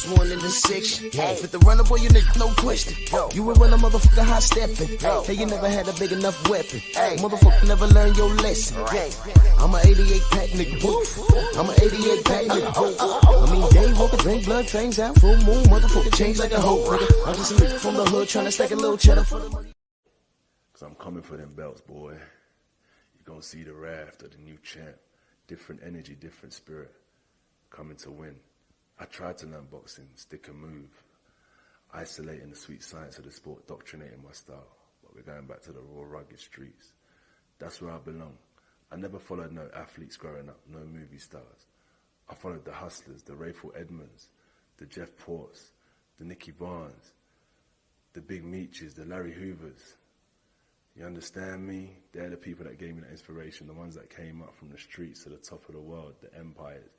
first one in the section. With the runner, boy, you nigga, no question. You a runner, motherfucker, high stepping. Hey, you never had a big enough weapon. Motherfucker, never learned your lesson. I'm a 88 pack nigga, woof. I'm a 88 pack nigga, I mean, day walker, drink blood, fangs out, full moon, motherfucker, change like a hoe, nigga. I'm just a nigga from the hood, trying to stack a little cheddar for the money. Cause I'm coming for them belts, boy. You're gonna see the raft of the new champ. Different energy, different spirit. Coming to win. I tried to learn boxing, stick and move. Isolating the sweet science of the sport, doctrinating my style. But we're going back to the raw, rugged streets. That's where I belong. I never followed no athletes growing up, no movie stars. I followed the hustlers, the Rayful Edmonds, the Jeff Ports, the Nicky Barnes, the Big Meaches, the Larry Hoovers. You understand me? They're the people that gave me that inspiration, the ones that came up from the streets to the top of the world, the empires,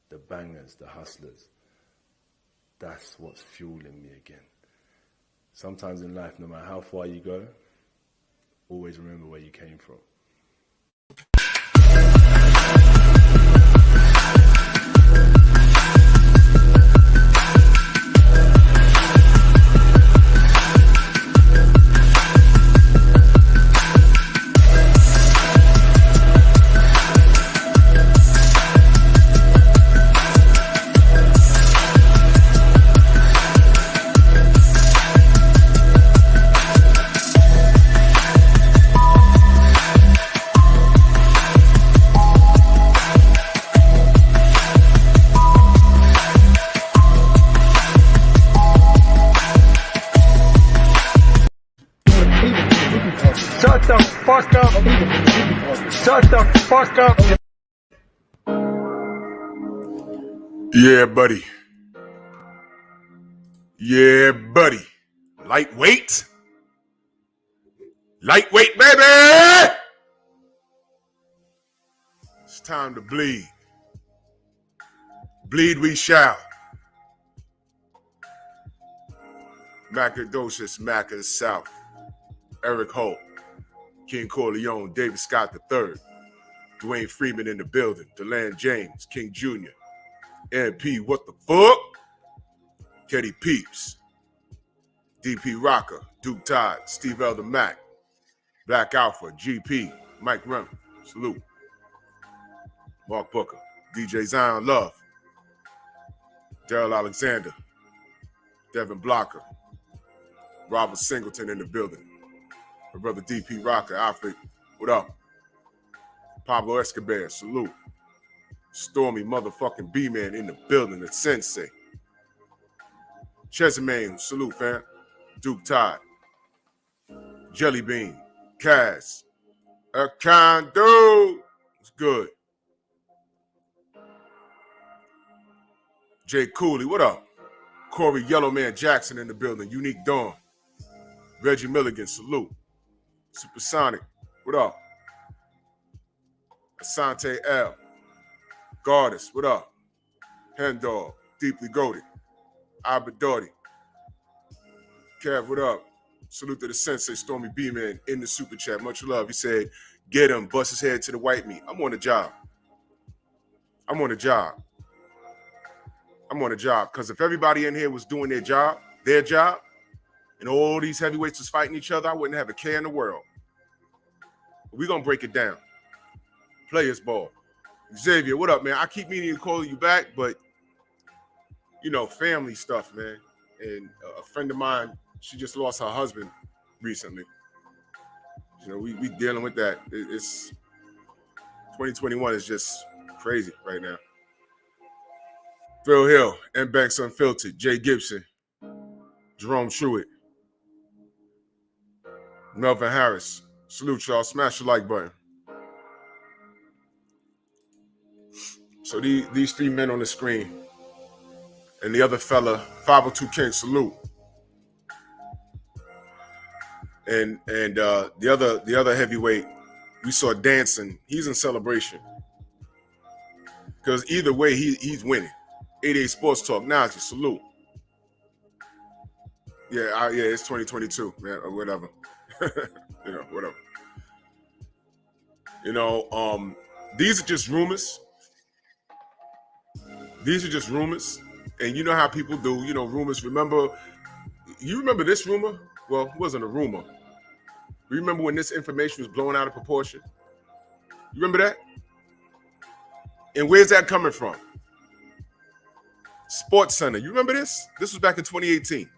the bangers, the hustlers. That's what's fueling me again. Sometimes in life, no matter how far you go, always remember where you came from. Shut the fuck up. Shut the fuck up. Yeah, buddy. Yeah, buddy. Lightweight. Lightweight, baby! It's time to bleed. Bleed we shall. Macadocious, Mac and South. Eric Holt. King Corleone, David Scott III, Dwayne Freeman in the building, DeLand James, King Jr., MP, what the fuck? Teddy Peeps, DP Rocker, Duke Todd, Steve Elder Mack, Black Alpha, GP, Mike Rem, salute. Mark Booker, DJ Zion Love, Daryl Alexander, Devin Blocker, Robert Singleton in the building. My brother DP Rocker, Alfred, what up? Pablo Escobar, salute. Stormy motherfucking B-Man in the building, the sensei. Chesamane, salute, fam. Duke Todd. Jelly Bean, Kaz. A kind dude. It's good. Jay Cooley, what up? Corey Yellowman Jackson in the building, Unique Dawn. Reggie Milligan, salute. Supersonic, what up? Asante L. Goddess, what up? Hendog, Deeply Goated. Abadorti. Kev, what up? Salute to the Sensei, Stormy B-Man in the super chat. Much love. He said, get him, bust his head to the white meat. I'm on the job. I'm on the job. I'm on the job. Because if everybody in here was doing their job, and all these heavyweights was fighting each other, I wouldn't have a care in the world. We're going to break it down. Players ball. Xavier, what up, man? I keep meaning to call you back, but, you know, family stuff, man. And a friend of mine, she just lost her husband recently. You know, we dealing with that. It's 2021 is just crazy right now. Phil Hill, M. Banks Unfiltered, Jay Gibson, Jerome Truitt, Melvin Harris. Salute, y'all. Smash the like button. So these three men on the screen and the other fella, 502 King, salute. And the other heavyweight we saw dancing, he's in celebration. Because either way, he's winning. 88 Sports Talk, Nazi, salute. Yeah, it's 2022, man, or whatever. You know, whatever. You know, these are just rumors. These are just rumors. And you know how people do, rumors. You remember this rumor? Well, it wasn't a rumor. Remember when this information was blown out of proportion? You remember that? And where's that coming from? Sports Center. You remember this? This was back in 2018.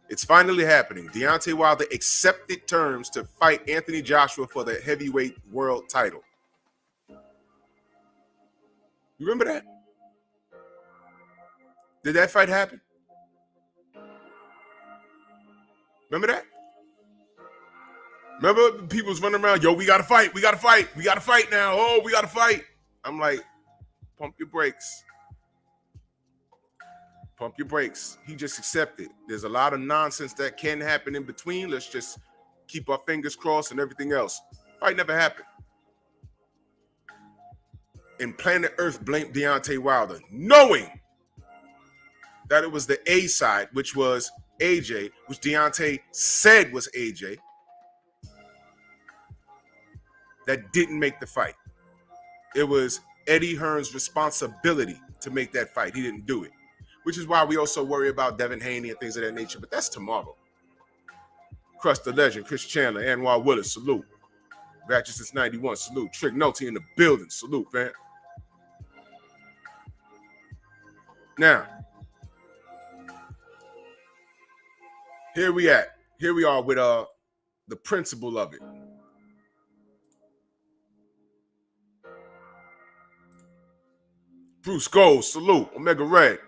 It's finally happening. Deontay Wilder accepted terms to fight Anthony Joshua for the heavyweight world title. You remember that? Did that fight happen? Remember that? Remember people was running around, yo, we got to fight. We got to fight. We got to fight now. Oh, we got to fight. I'm like, pump your brakes. Pump your brakes. He just accepted. There's a lot of nonsense that can happen in between. Let's just keep our fingers crossed and everything else. Fight never happened. And Planet Earth blamed Deontay Wilder, knowing that it was the A side, which was AJ, which Deontay said was AJ, that didn't make the fight. It was Eddie Hearn's responsibility to make that fight. He didn't do it, which is why we also worry about Devin Haney and things of that nature, but that's tomorrow. Crush the legend, Chris Chandler, Anwar Willis, salute. Ratchet since 91, salute. Trick Nolte in the building, salute, man. Now, here we are with the principle of it. Bruce Gold, salute. Omega Red.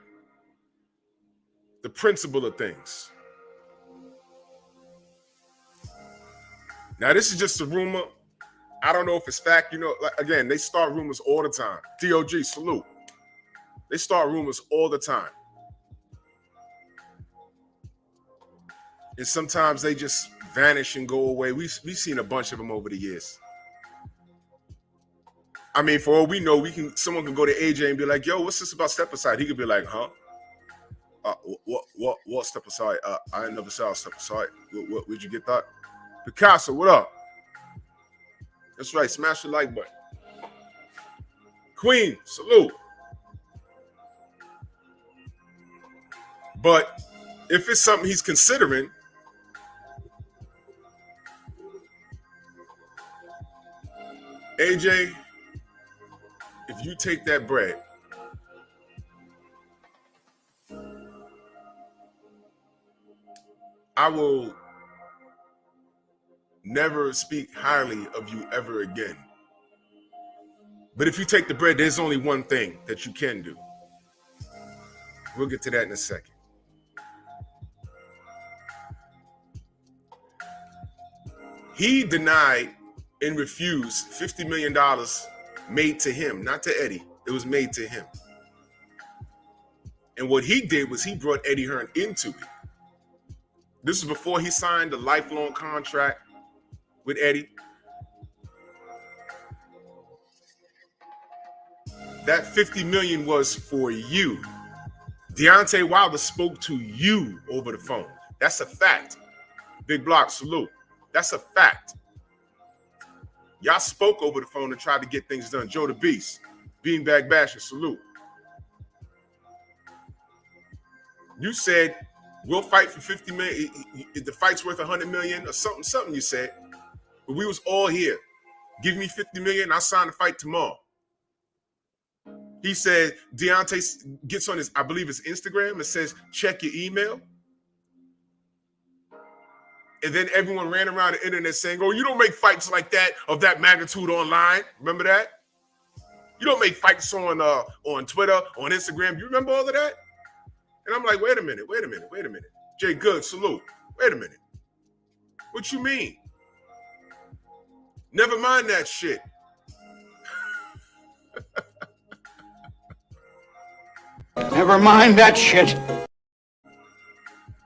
The principle of things. Now, this is just a rumor. I don't know if it's fact. Again, they start rumors all the time. DOG, salute. They start rumors all the time. And sometimes they just vanish and go away. We've seen a bunch of them over the years. I mean, for all we know, someone can go to AJ and be like, yo, what's this about step aside? He could be like, huh? What step aside? I never saw a step aside. Where'd you get that? Picasso, what up? That's right, smash the like button. Queen, salute. But if it's something he's considering, AJ, if you take that bread, I will never speak highly of you ever again. But if you take the bread, there's only one thing that you can do. We'll get to that in a second. He denied and refused $50 million made to him, not to Eddie. It was made to him. And what he did was he brought Eddie Hearn into it. This is before he signed a lifelong contract with Eddie. That $50 million was for you. Deontay Wilder spoke to you over the phone. That's a fact. Big Block, salute. That's a fact. Y'all spoke over the phone and tried to get things done. Joe the Beast, Beanbag Basher, salute. You said, we'll fight for $50 million. The fight's worth $100 million or something you said. But we was all here. Give me $50 million, I'll sign the fight tomorrow. He said, Deontay gets on his, I believe it's Instagram, and says, check your email. And then everyone ran around the internet saying, oh, you don't make fights like that of that magnitude online. Remember that? You don't make fights on Twitter, on Instagram. You remember all of that? And I'm like, wait a minute. Jay Good, salute. Wait a minute. What you mean? Never mind that shit. Never mind that shit.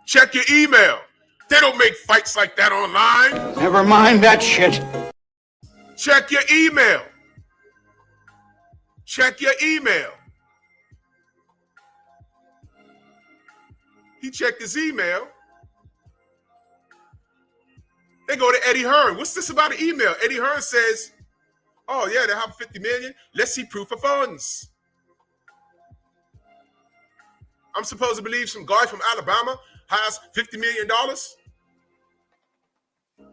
Check your email. They don't make fights like that online. Never mind that shit. Check your email. Check your email. He checked his email. They go to Eddie Hearn. What's this about an email? Eddie Hearn says, oh, yeah, they have $50 million. Let's see proof of funds. I'm supposed to believe some guy from Alabama has $50 million?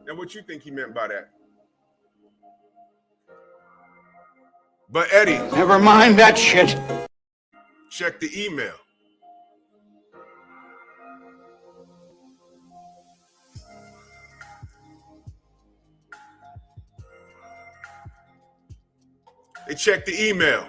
And what you think he meant by that? But Eddie, Never mind that shit. check the email. They checked the email.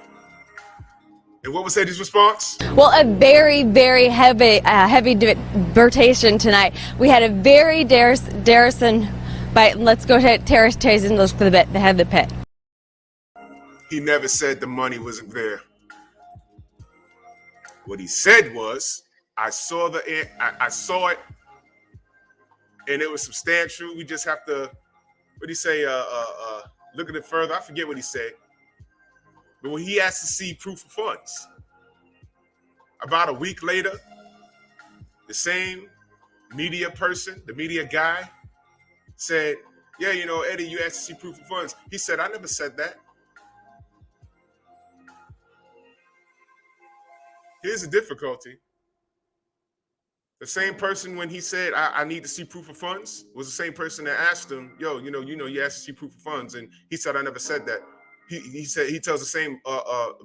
And what was Eddie's response? Well, a very, very heavy debatation tonight. We had a very Darrison, but let's go to Terrace Tyson for the head of the pit. He never said the money wasn't there. What he said was, I saw it, and it was substantial. We just have to, what did he say? Look at it further. I forget what he said. But when he asked to see proof of funds, about a week later, the same media person, the media guy, said, yeah, you know, Eddie, you asked to see proof of funds. He said, I never said that. Here's the difficulty. The same person, when he said, I need to see proof of funds, was the same person that asked him, yo, you know, you asked to see proof of funds. And he said, I never said that. He said, he tells the same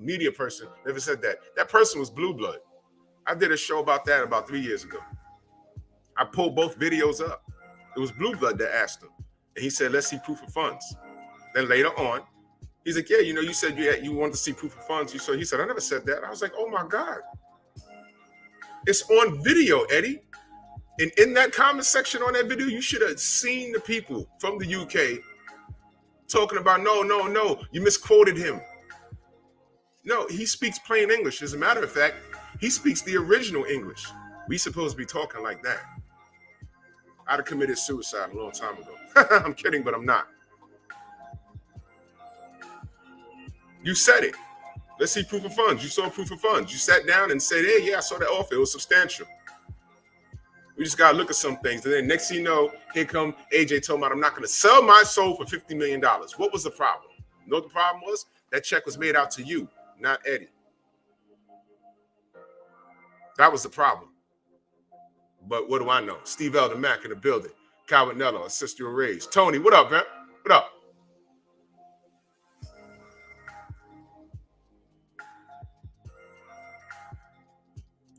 media person, never said that. That person was Blue Blood. I did a show about that about 3 years ago. I pulled both videos up. It was Blue Blood that asked him. And he said, let's see proof of funds. Then later on, he's like, yeah, you know, you said you wanted to see proof of funds. So he said, I never said that. I was like, oh my God. It's on video, Eddie. And in that comment section on that video, you should have seen the people from the UK talking about, no, you misquoted him. No, he speaks plain English. As a matter of fact, he speaks the original English. We supposed to be talking like that. I'd have committed suicide a long time ago. I'm kidding, but I'm not. You said it. Let's see proof of funds. You saw proof of funds. You sat down and said, hey, yeah, I saw that offer. It was substantial. We just got to look at some things. And then next thing you know, here come AJ talking about, I'm not going to sell my soul for $50 million. What was the problem? You know what the problem was? That check was made out to you, not Eddie. That was the problem. But what do I know? Steve Elder Mack in the building. Calvin Nello, assist your raise. Tony, what up, man? What up?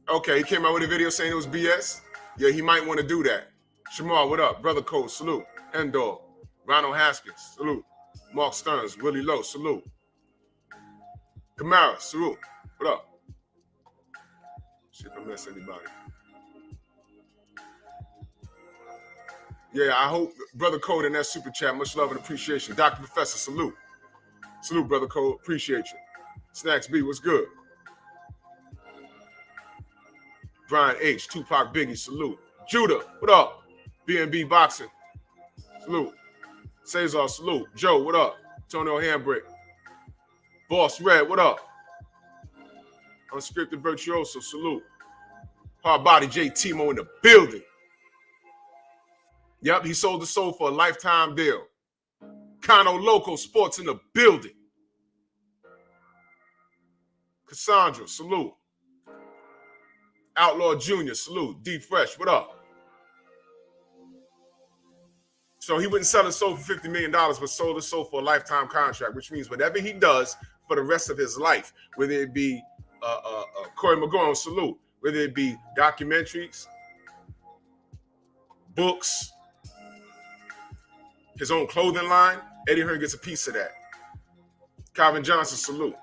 Okay, he came out with a video saying it was BS. Yeah, he might want to do that. Shamar, what up? Brother Cole, salute. Endor, Ronald Haskins, salute. Mark Stearns, Willie Lowe, salute. Kamara, salute. What up? See if I miss anybody. Yeah, I hope Brother Cole in that super chat. Much love and appreciation. Dr. Professor, salute. Salute, Brother Cole. Appreciate you. Snacks B, what's good? Brian H, Tupac Biggie, salute. Judah, what up? B&B Boxing, salute. Cesar, salute. Joe, what up? Antonio Handbrake. Boss Red, what up? Unscripted Virtuoso, salute. Hard Body J Timo in the building. Yep, he sold the soul for a lifetime deal. Kano Loco Sports in the building. Cassandra, salute. Outlaw Junior, salute. D Fresh, what up? So he wouldn't sell his soul for $50 million, but sold his soul for a lifetime contract, which means whatever he does for the rest of his life, whether it be Corey McGowan, salute, whether it be documentaries, books, his own clothing line, Eddie Hearn gets a piece of that. Calvin Johnson, salute.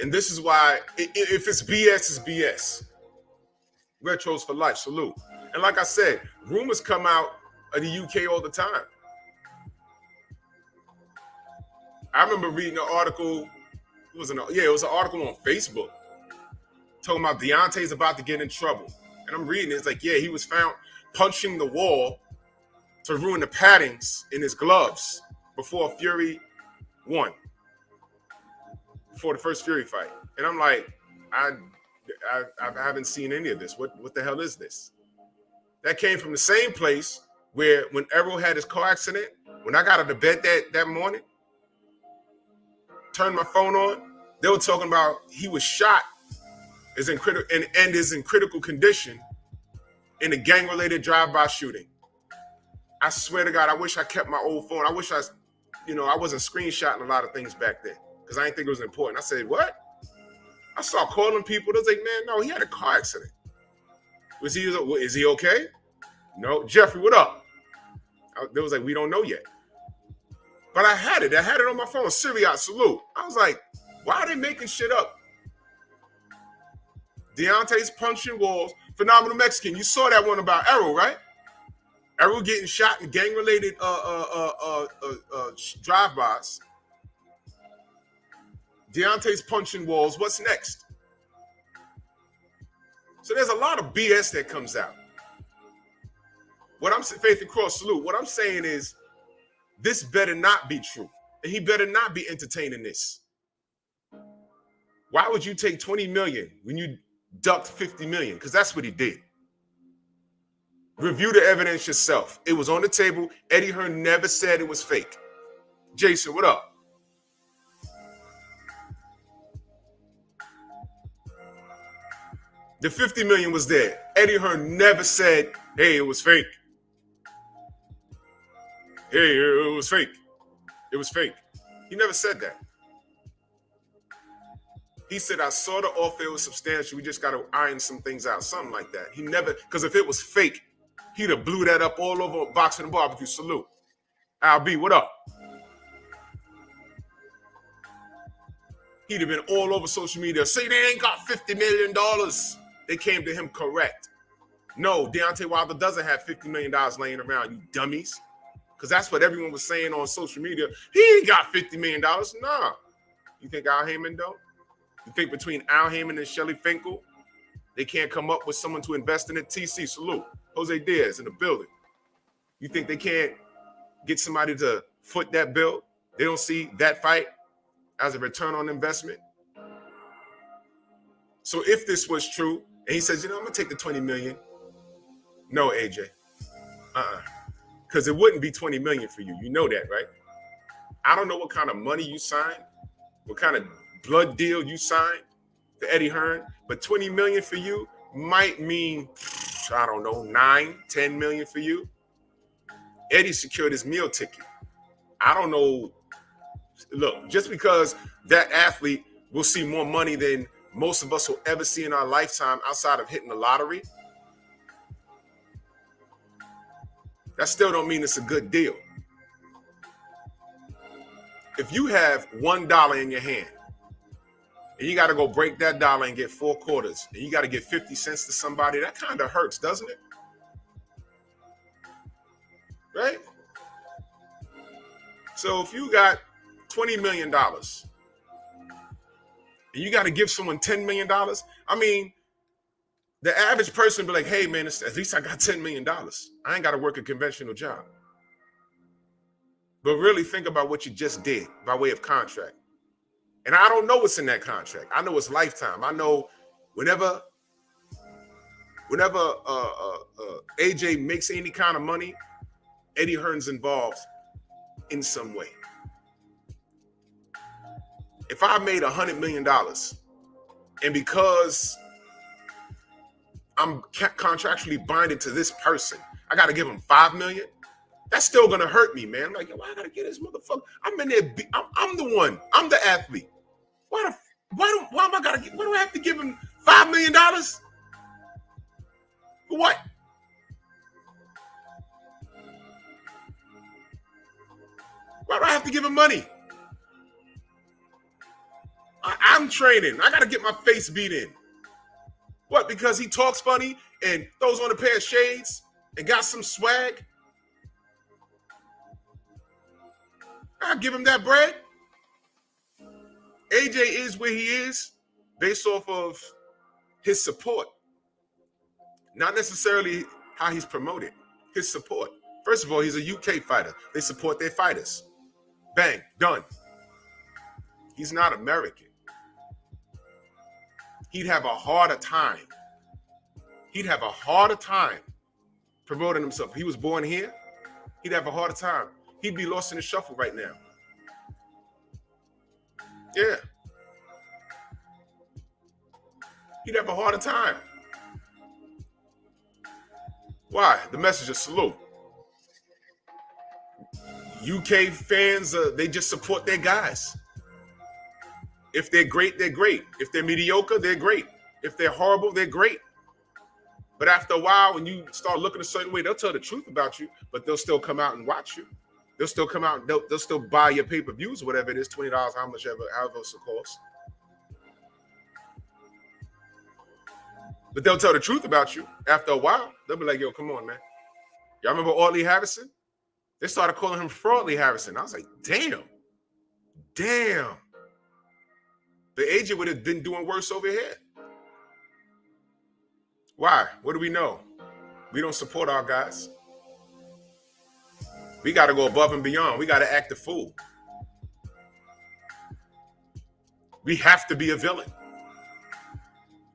And this is why, if it's BS, it's BS. Retros for life, salute. And like I said, rumors come out of the UK all the time. I remember reading an article, it was an article on Facebook talking about Deontay's about to get in trouble. And I'm reading it, it's like, yeah, he was found punching the wall to ruin the paddings in his gloves before Fury won. Before the first Fury fight. And I'm like, I haven't seen any of this. What the hell is this? That came from the same place where when Errol had his car accident, when I got out of bed that morning, turned my phone on, they were talking about he was shot is in critical condition in a gang-related drive-by shooting. I swear to God, I wish I kept my old phone. I wish I wasn't screenshotting a lot of things back then because I didn't think it was important. I said, what? I started calling people. They was like, man, no, he had a car accident. Is he okay? No. Jeffrey, what up? They was like, we don't know yet. But I had it. I had it on my phone. Syriot, salute. I was like, why are they making shit up? Deontay's punching walls. Phenomenal Mexican. You saw that one about Errol, right? Errol getting shot in gang-related drive-bys. Deontay's punching walls. What's next? So there's a lot of BS that comes out. What I'm saying, Faith and Cross, salute. What I'm saying is, this better not be true. And he better not be entertaining this. Why would you take 20 million when you ducked 50 million? Because that's what he did. Review the evidence yourself. It was on the table. Eddie Hearn never said it was fake. Jason, what up? The 50 million was there. Eddie Hearn never said, hey, it was fake. Hey, it was fake. It was fake. He never said that. He said, I saw the offer was substantial. We just got to iron some things out. Something like that. He never, because if it was fake, he'd have blew that up all over Boxing and Barbecue. Salute. Al B, what up? He'd have been all over social media. Say they ain't got $50 million. They came to him correct. No, Deontay Wilder doesn't have $50 million laying around, you dummies. Because that's what everyone was saying on social media. He ain't got $50 million. Nah. You think Al Heyman don't? You think between Al Heyman and Shelly Finkel, they can't come up with someone to invest in it? TC, salute. Jose Diaz in the building. You think they can't get somebody to foot that bill? They don't see that fight as a return on investment? So if this was true, and he says, I'm going to take the 20 million. No, AJ. Because it wouldn't be 20 million for you. You know that, right? I don't know what kind of money you signed, what kind of blood deal you signed to Eddie Hearn, but 20 million for you might mean, I don't know, 9, 10 million for you. Eddie secured his meal ticket. I don't know. Look, just because that athlete will see more money than most of us will ever see in our lifetime outside of hitting the lottery, that still don't mean it's a good deal. If you have $1 in your hand and you got to go break that dollar and get 4 quarters and you got to give 50 cents to somebody, that kind of hurts, doesn't it? Right? So if you got $20 million and you got to give someone $10 million, I mean, the average person be like, hey, man, at least I got $10 million. I ain't got to work a conventional job. But really think about what you just did by way of contract. And I don't know what's in that contract. I know it's lifetime. I know whenever AJ makes any kind of money, Eddie Hearn's involved in some way. If I made $100 million and because I'm contractually binded to this person, I got to give him $5 million, that's still going to hurt me, man. I'm like, why I got to get this motherfucker? I'm in there. I'm the one. I'm the athlete. Why am I got to why do I have to give him $5 million? For what? Why do I have to give him money? I'm training. I got to get my face beat in. What? Because he talks funny and throws on a pair of shades and got some swag? I'll give him that bread. AJ is where he is based off of his support. Not necessarily how he's promoted. His support. First of all, he's a UK fighter. They support their fighters. Bang, done. He's not American. He'd have a harder time. He'd have a harder time promoting himself. If he was born here, he'd have a harder time. He'd be lost in the shuffle right now. Yeah. He'd have a harder time. Why? The message is salute. UK fans, they just support their guys. If they're great, they're great. If they're mediocre, they're great. If they're horrible, they're great. But after a while, when you start looking a certain way, they'll tell the truth about you, but they'll still come out and watch you. They'll still come out and they'll still buy your pay-per-views, whatever it is, $20, however it's cost. But they'll tell the truth about you. After a while, they'll be like, yo, come on, man. Y'all remember Audley Harrison? They started calling him Fraudley Harrison. I was like, damn. The agent would have been doing worse over here. Why? What do we know? We don't support our guys. We got to go above and beyond. We got to act a fool. We have to be a villain.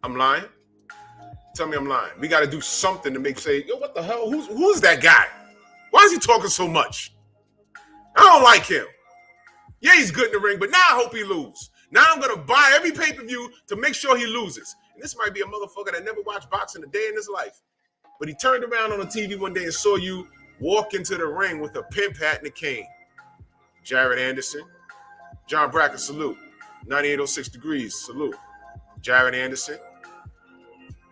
I'm lying? Tell me I'm lying. We got to do something to make say, yo, what the hell? Who's that guy? Why is he talking so much? I don't like him. Yeah, he's good in the ring, but now I hope he loses. Now I'm going to buy every pay-per-view to make sure he loses. And this might be a motherfucker that never watched boxing a day in his life. But he turned around on the TV one day and saw you walk into the ring with a pimp hat and a cane. Jared Anderson. John Bracken, salute. 9806 degrees, salute. Jared Anderson.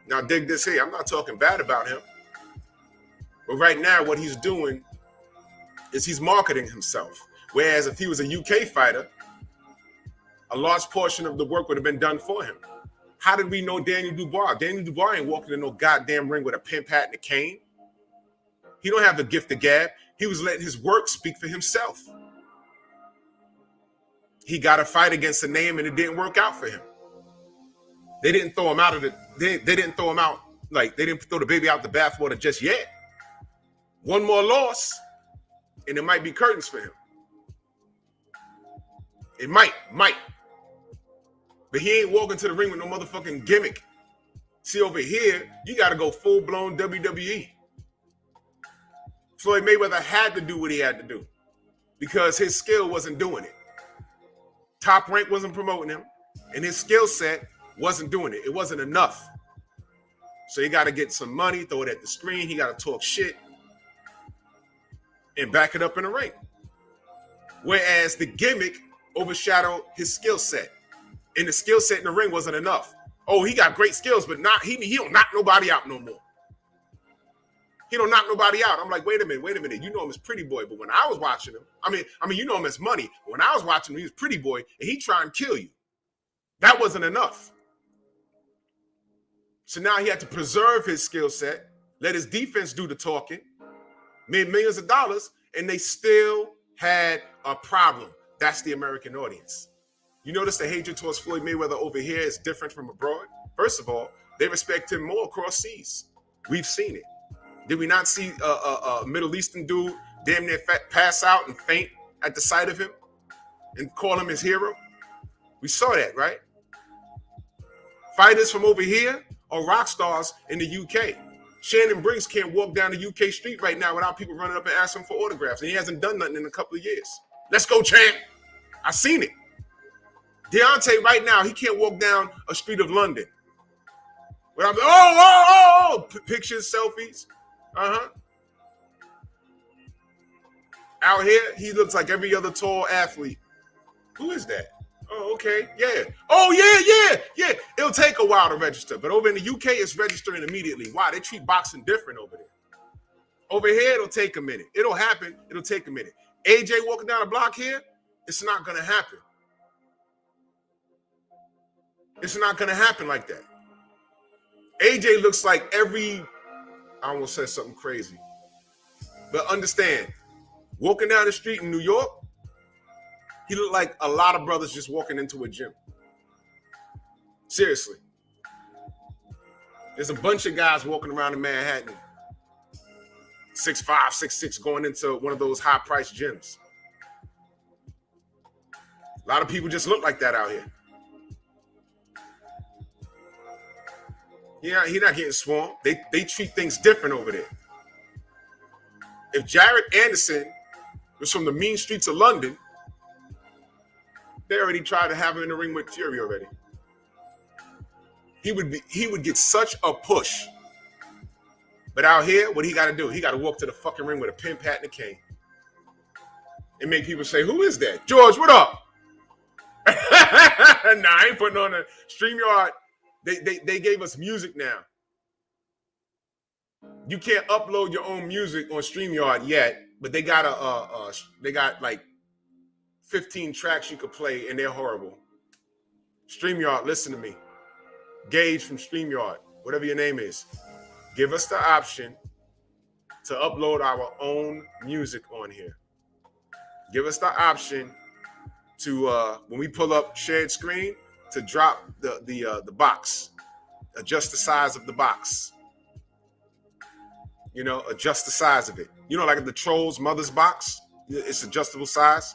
Now dig this here. I'm not talking bad about him. But right now what he's doing is he's marketing himself. Whereas if he was a UK fighter, a large portion of the work would have been done for him. How did we know Daniel Dubois? Daniel Dubois ain't walking in no goddamn ring with a pimp hat and a cane. He don't have the gift of gab. He was letting his work speak for himself. He got a fight against a name and it didn't work out for him. They didn't throw him out of the. They didn't throw him out, like they didn't throw the baby out the bathwater just yet. One more loss, and it might be curtains for him. It might. But he ain't walking to the ring with no motherfucking gimmick. See, over here, you got to go full-blown WWE. Floyd Mayweather had to do what he had to do because his skill wasn't doing it. Top Rank wasn't promoting him, and his skill set wasn't doing it. It wasn't enough. So he got to get some money, throw it at the screen. He got to talk shit and back it up in the ring. Whereas the gimmick overshadowed his skill set. And the skill set in the ring wasn't enough. Oh, he got great skills, but he don't knock nobody out no more. He don't knock nobody out. I'm like, wait a minute. You know him as Pretty Boy, but when I was watching him, I mean, you know him as Money. When I was watching him, he was Pretty Boy, and he trying to kill you. That wasn't enough. So now he had to preserve his skill set, let his defense do the talking, made millions of dollars, and they still had a problem. That's the American audience. You notice the hatred towards Floyd Mayweather over here is different from abroad. First of all, they respect him more across seas. We've seen it. Did we not see a Middle Eastern dude damn near pass out and faint at the sight of him and call him his hero? We saw that, right? Fighters from over here are rock stars in the UK. Shannon Briggs can't walk down the UK street right now without people running up and asking him for autographs, and he hasn't done nothing in a couple of years. Let's go, champ. I seen it. Deontay right now, he can't walk down a street of London. But I'm pictures, selfies. Out here, he looks like every other tall athlete. Who is that? Oh, okay, yeah. Oh, yeah. It'll take a while to register, but over in the UK, it's registering immediately. Why? They treat boxing different over there. Over here, it'll take a minute. It'll happen. It'll take a minute. AJ walking down the block here, it's not going to happen. It's not going to happen like that. AJ looks like I almost said something crazy. But understand, walking down the street in New York, he looked like a lot of brothers just walking into a gym. Seriously. There's a bunch of guys walking around in Manhattan, 6'5", 6'6", going into one of those high-priced gyms. A lot of people just look like that out here. Yeah, he's not getting swarmed. They treat things different over there. If Jared Anderson was from the mean streets of London, they already tried to have him in the ring with Fury already. he would get such a push. But out here, what he got to do? He got to walk to the fucking ring with a pimp hat and a cane. And make people say, who is that? George, what up? Nah, I ain't putting on a StreamYard. They gave us music now. You can't upload your own music on StreamYard yet, but they got they got like 15 tracks you could play, and they're horrible. StreamYard, listen to me. Gage from StreamYard, whatever your name is, give us the option to upload our own music on here. Give us the option to when we pull up shared screen to drop the box, adjust the size of the box. You know, adjust the size of it. You know, like the Trolls Mother's box, it's adjustable size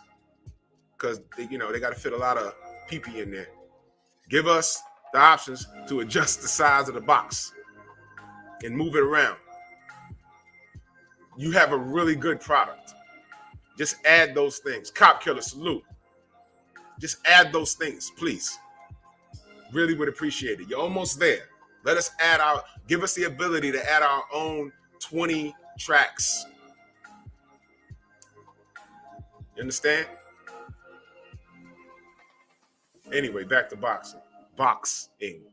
because they got to fit a lot of pee-pee in there. Give us the options to adjust the size of the box and move it around. You have a really good product. Just add those things. Cop Killer, salute. Just add those things, please. Really would appreciate it. You're almost there. Let us give us the ability to add our own 20 tracks. You understand? Anyway, back to boxing. Boxing.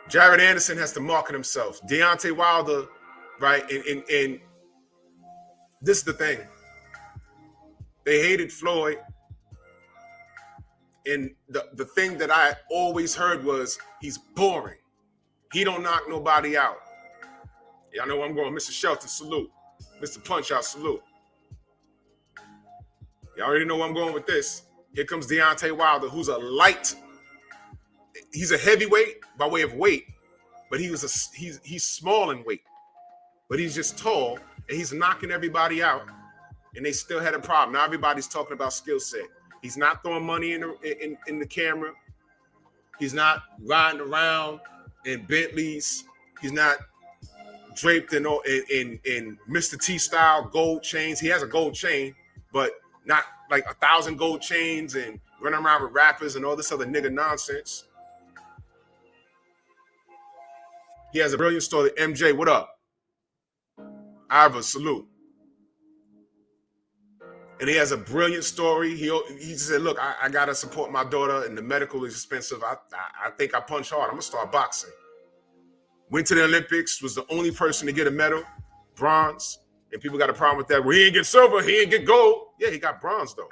Jared Anderson has to market himself. Deontay Wilder, right? And this is the thing. They hated Floyd. And the thing that I always heard was he's boring. He don't knock nobody out. Y'all know where I'm going. Mr. Shelton, salute. Mr. Punch Out, salute. Y'all already know where I'm going with this. Here comes Deontay Wilder, who's a light. He's a heavyweight by way of weight, but he's small in weight. But he's just tall, and he's knocking everybody out, and they still had a problem. Now everybody's talking about skill set. He's not throwing money in the camera. He's not riding around in Bentleys. He's not draped in Mr. T style gold chains. He has a gold chain, but not like 1,000 gold chains and running around with rappers and all this other nigga nonsense. He has a brilliant story. MJ, what up? Ivor, salute. And he has a brilliant story. He said, look, I got to support my daughter, and the medical is expensive. I think I punch hard. I'm going to start boxing. Went to the Olympics, was the only person to get a medal, bronze. And people got a problem with that. Well, he ain't get silver. He ain't get gold. Yeah, he got bronze, though.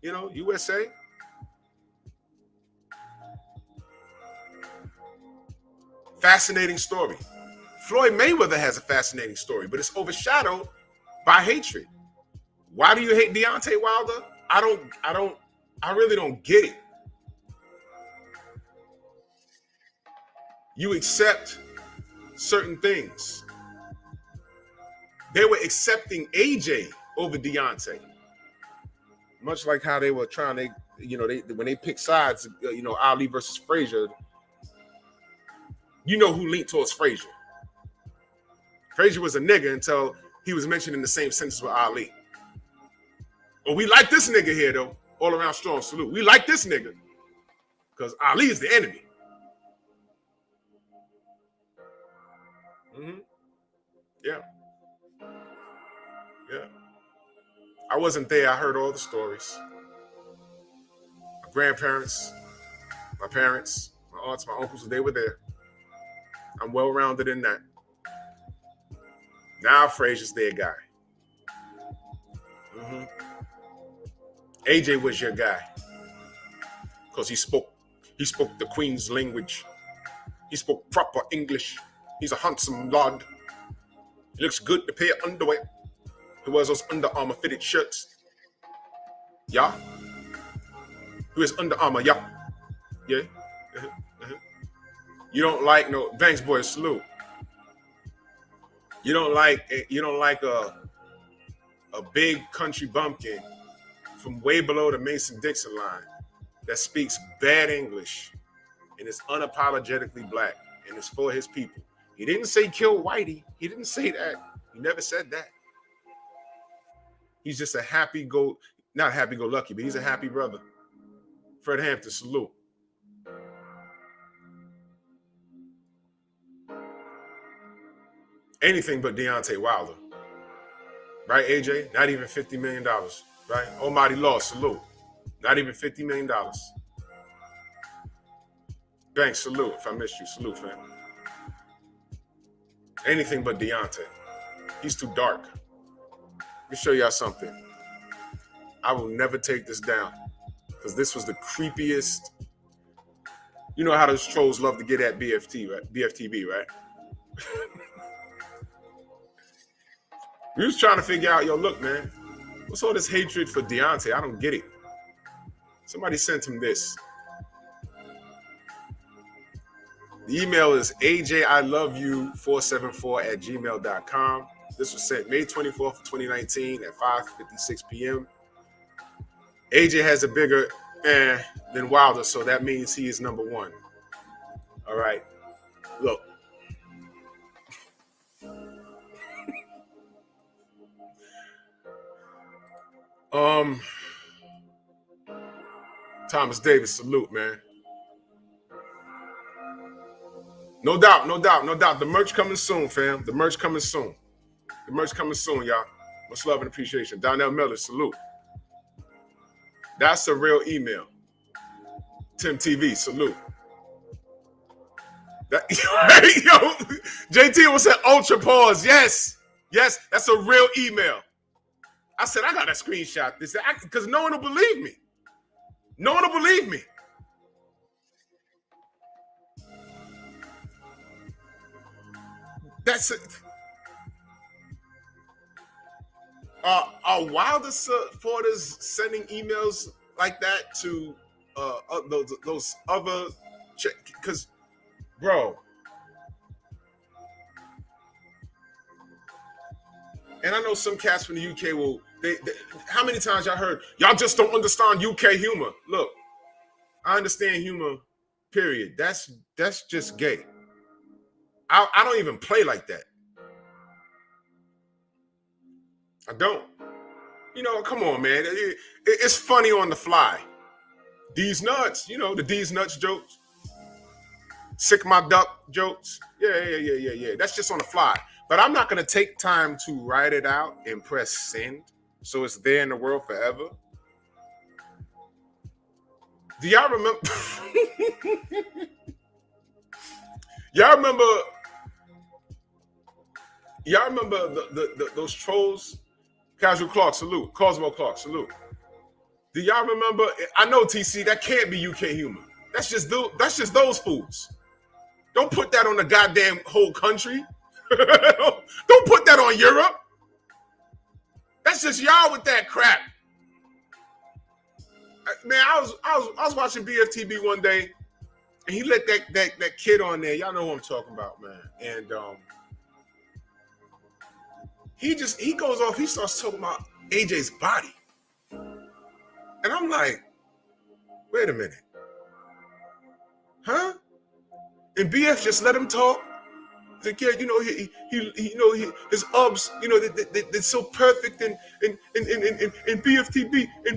You know, USA. Fascinating story. Floyd Mayweather has a fascinating story, but it's overshadowed by hatred. Why do you hate Deontay Wilder? I really don't get it. You accept certain things. They were accepting AJ over Deontay. Much like how they were trying to, when they pick sides, Ali versus Frazier, you know who leaned towards Frazier. Frazier was a nigga until he was mentioned in the same sentence with Ali. Well, we like this nigga here, though. All around strong salute. We like this nigga because Ali is the enemy. Mm-hmm. Yeah. Yeah. I wasn't there. I heard all the stories. My grandparents, my parents, my aunts, my uncles, they were there. I'm well-rounded in that. Now Frazier's their guy. Mm-hmm. AJ was your guy because he spoke the Queen's language. He spoke proper English. He's a handsome lad. He looks good in a pair of underwear. He wears those Under Armour fitted shirts. Yeah. He wears Under Armour. Yeah. Yeah. Uh-huh. Uh-huh. You don't like no Banks boy salute. You don't like a big country bumpkin from way below the Mason-Dixon line that speaks bad English and is unapologetically black and is for his people. He didn't say kill Whitey. He didn't say that. He never said that. He's just a not happy-go-lucky, but he's a happy brother. Fred Hampton, salute. Anything but Deontay Wilder. Right, AJ? Not even $50 million, right? Almighty Law, salute. Not even $50 million. Banks, salute. If I missed you, salute, fam. Anything but Deontay. He's too dark. Let me show y'all something. I will never take this down because this was the creepiest. You know how those trolls love to get at BFT, right? BFTB, right? We was trying to figure out, yo, look, man, what's all this hatred for Deontay? I don't get it. Somebody sent him this. The email is ajiloveyou474@gmail.com. This was sent May 24th, 2019 at 5:56 p.m. AJ has a bigger than Wilder, so that means he is number one. All right. Look. Thomas Davis, salute, man. No doubt. The merch coming soon, fam. The merch coming soon, y'all. Much love and appreciation. Donnell Miller, salute. That's a real email. Tim TV, salute. That, yo, JT was at ultra pause. Yes, that's a real email. I said, I got to screenshot this because no one will believe me. That's it. Are Wilder supporters sending emails like that to those other? Because, bro. And I know some cats from the UK will. They, how many times y'all heard, y'all just don't understand UK humor? Look, I understand humor, period. That's just gay. I don't even play like that. I don't. You know, come on, man. It's funny on the fly. D's nuts, the D's nuts jokes. Sick my duck jokes. Yeah. That's just on the fly. But I'm not going to take time to write it out and press send so it's there in the world forever. Do y'all remember? Y'all remember those trolls? Casual Clark, salute. Cosmo Clark, salute. Do y'all remember? I know, TC, that can't be UK humor. That's just those fools. Don't put that on the goddamn whole country. Don't put that on Europe. That's just y'all with that crap. Man, I was watching BFTB one day, and he let that kid on there. Y'all know who I'm talking about, man. And he goes off. He starts talking about AJ's body, and I'm like, wait a minute, huh? And BF just let him talk. He's like, yeah, his ubs, they're so perfect, and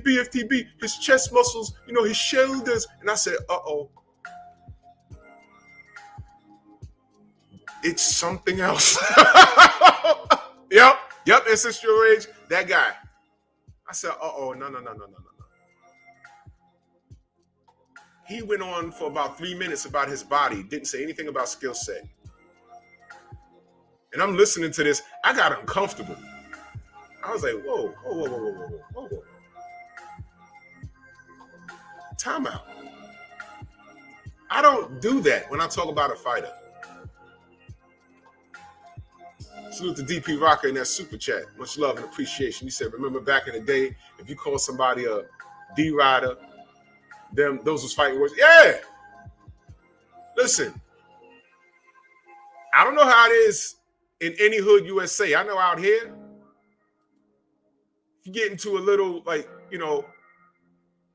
BFTB, his chest muscles, his shoulders, and I said, it's something else. Yep, ancestral age, that guy. I said, no. He went on for about 3 minutes about his body, didn't say anything about skill set. And I'm listening to this, I got uncomfortable. I was like, whoa. Time out. I don't do that when I talk about a fighter. Salute to DP Rocker in that super chat. Much love and appreciation. He said, remember back in the day, if you call somebody a D-Rider, those was fighting words. Yeah. Listen, I don't know how it is in any hood USA. I know out here, if you get into a little, like, what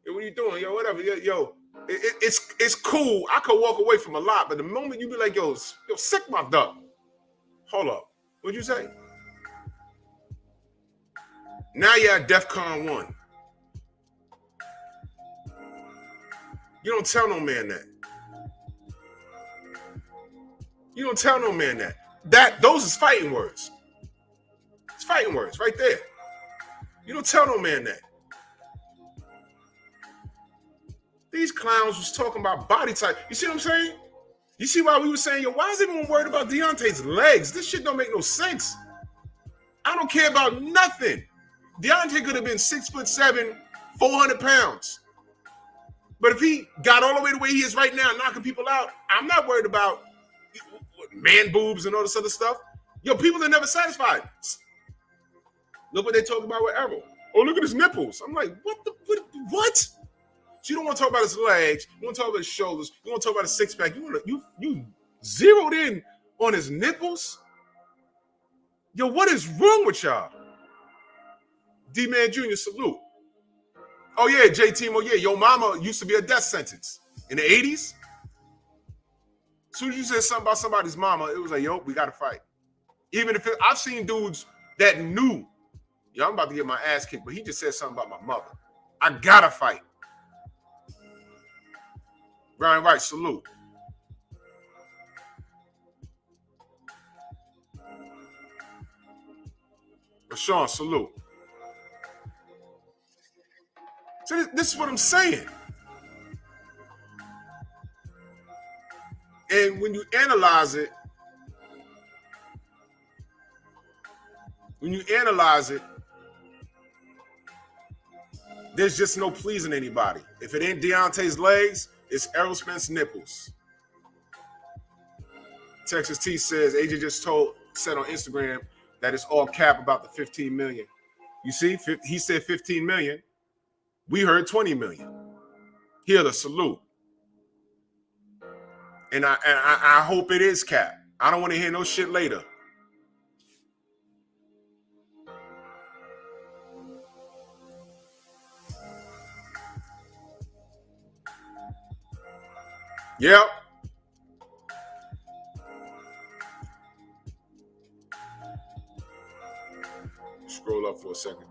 are you doing? Yo, whatever. Yo, it's cool. I could walk away from a lot, but the moment you be like, yo, sick my duck. Hold up. What'd you say? Now you're at DEFCON 1. You don't tell no man that. You don't tell no man that. Those is fighting words. It's fighting words right there. You don't tell no man that. These clowns was talking about body type. You see what I'm saying? You see why we were saying, yo, why is everyone worried about Deontay's legs? This shit don't make no sense. I don't care about nothing. Deontay could have been 6'7", 400 pounds. But if he got all the way to where he is right now, knocking people out, I'm not worried about man boobs and all this other stuff. Yo, people are never satisfied. Look what they talk about with Errol. Oh, look at his nipples. I'm like, what? So you don't want to talk about his legs. You want to talk about his shoulders. You want to talk about his six-pack. You zeroed in on his nipples? Yo, what is wrong with y'all? D-Man Jr., salute. Oh, yeah, J-Team. Oh, yeah, your mama used to be a death sentence in the 80s. As soon as you said something about somebody's mama, it was like, yo, we got to fight. Even if I've seen dudes that knew, yo, I'm about to get my ass kicked, but he just said something about my mother. I got to fight. Ryan Wright, salute. Rashawn, salute. So this is what I'm saying. And when you analyze it, there's just no pleasing anybody. If it ain't Deontay's legs, it's Errol Spence's nipples. Texas T says, AJ just said on Instagram that it's all cap about the 15 million. You see, he said 15 million. We heard 20 million. Here, the salute. And I hope it is cap. I don't want to hear no shit later. Yep. Scroll up for a second.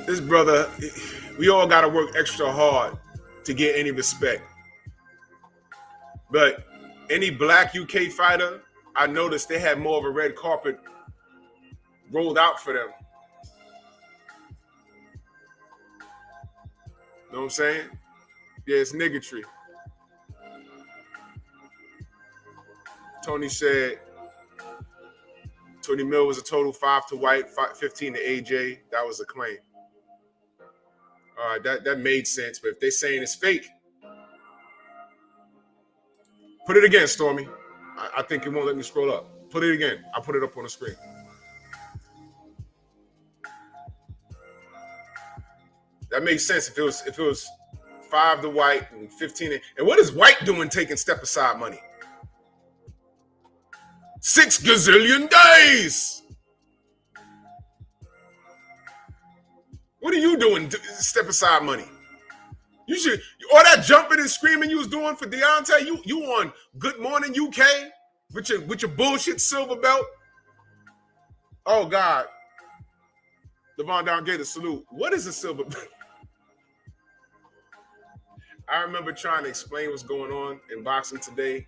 This brother, we all got to work extra hard to get any respect. But any black UK fighter, I noticed they had more of a red carpet rolled out for them. Know what I'm saying? Yeah, it's niggatry. Tony said 20 mil was a total, 5 to White, 15 to AJ. That was a claim. All right, that made sense. But if they're saying it's fake, put it again, Stormy. I think it won't let me scroll up. Put it again. I'll put it up on the screen. That makes sense if it was 5 to White and 15. And what is White doing taking step aside money? 6 gazillion days. What are you doing to step aside money? You should, all that jumping and screaming you was doing for Deontay, you on Good Morning UK with your bullshit silver belt. Oh God. Devon Down Gator, salute. What is a silver belt? I remember trying to explain what's going on in boxing today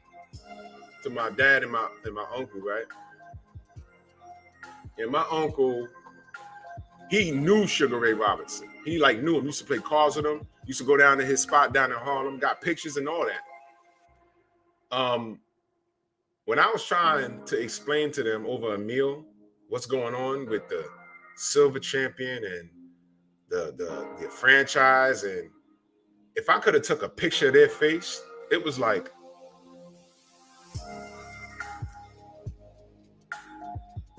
to my dad and my uncle, right? And my uncle, he knew Sugar Ray Robinson. He knew him. Used to play cards with him. Used to go down to his spot down in Harlem. Got pictures and all that. When I was trying to explain to them over a meal what's going on with the silver champion and the franchise, and if I could have took a picture of their face, it was like,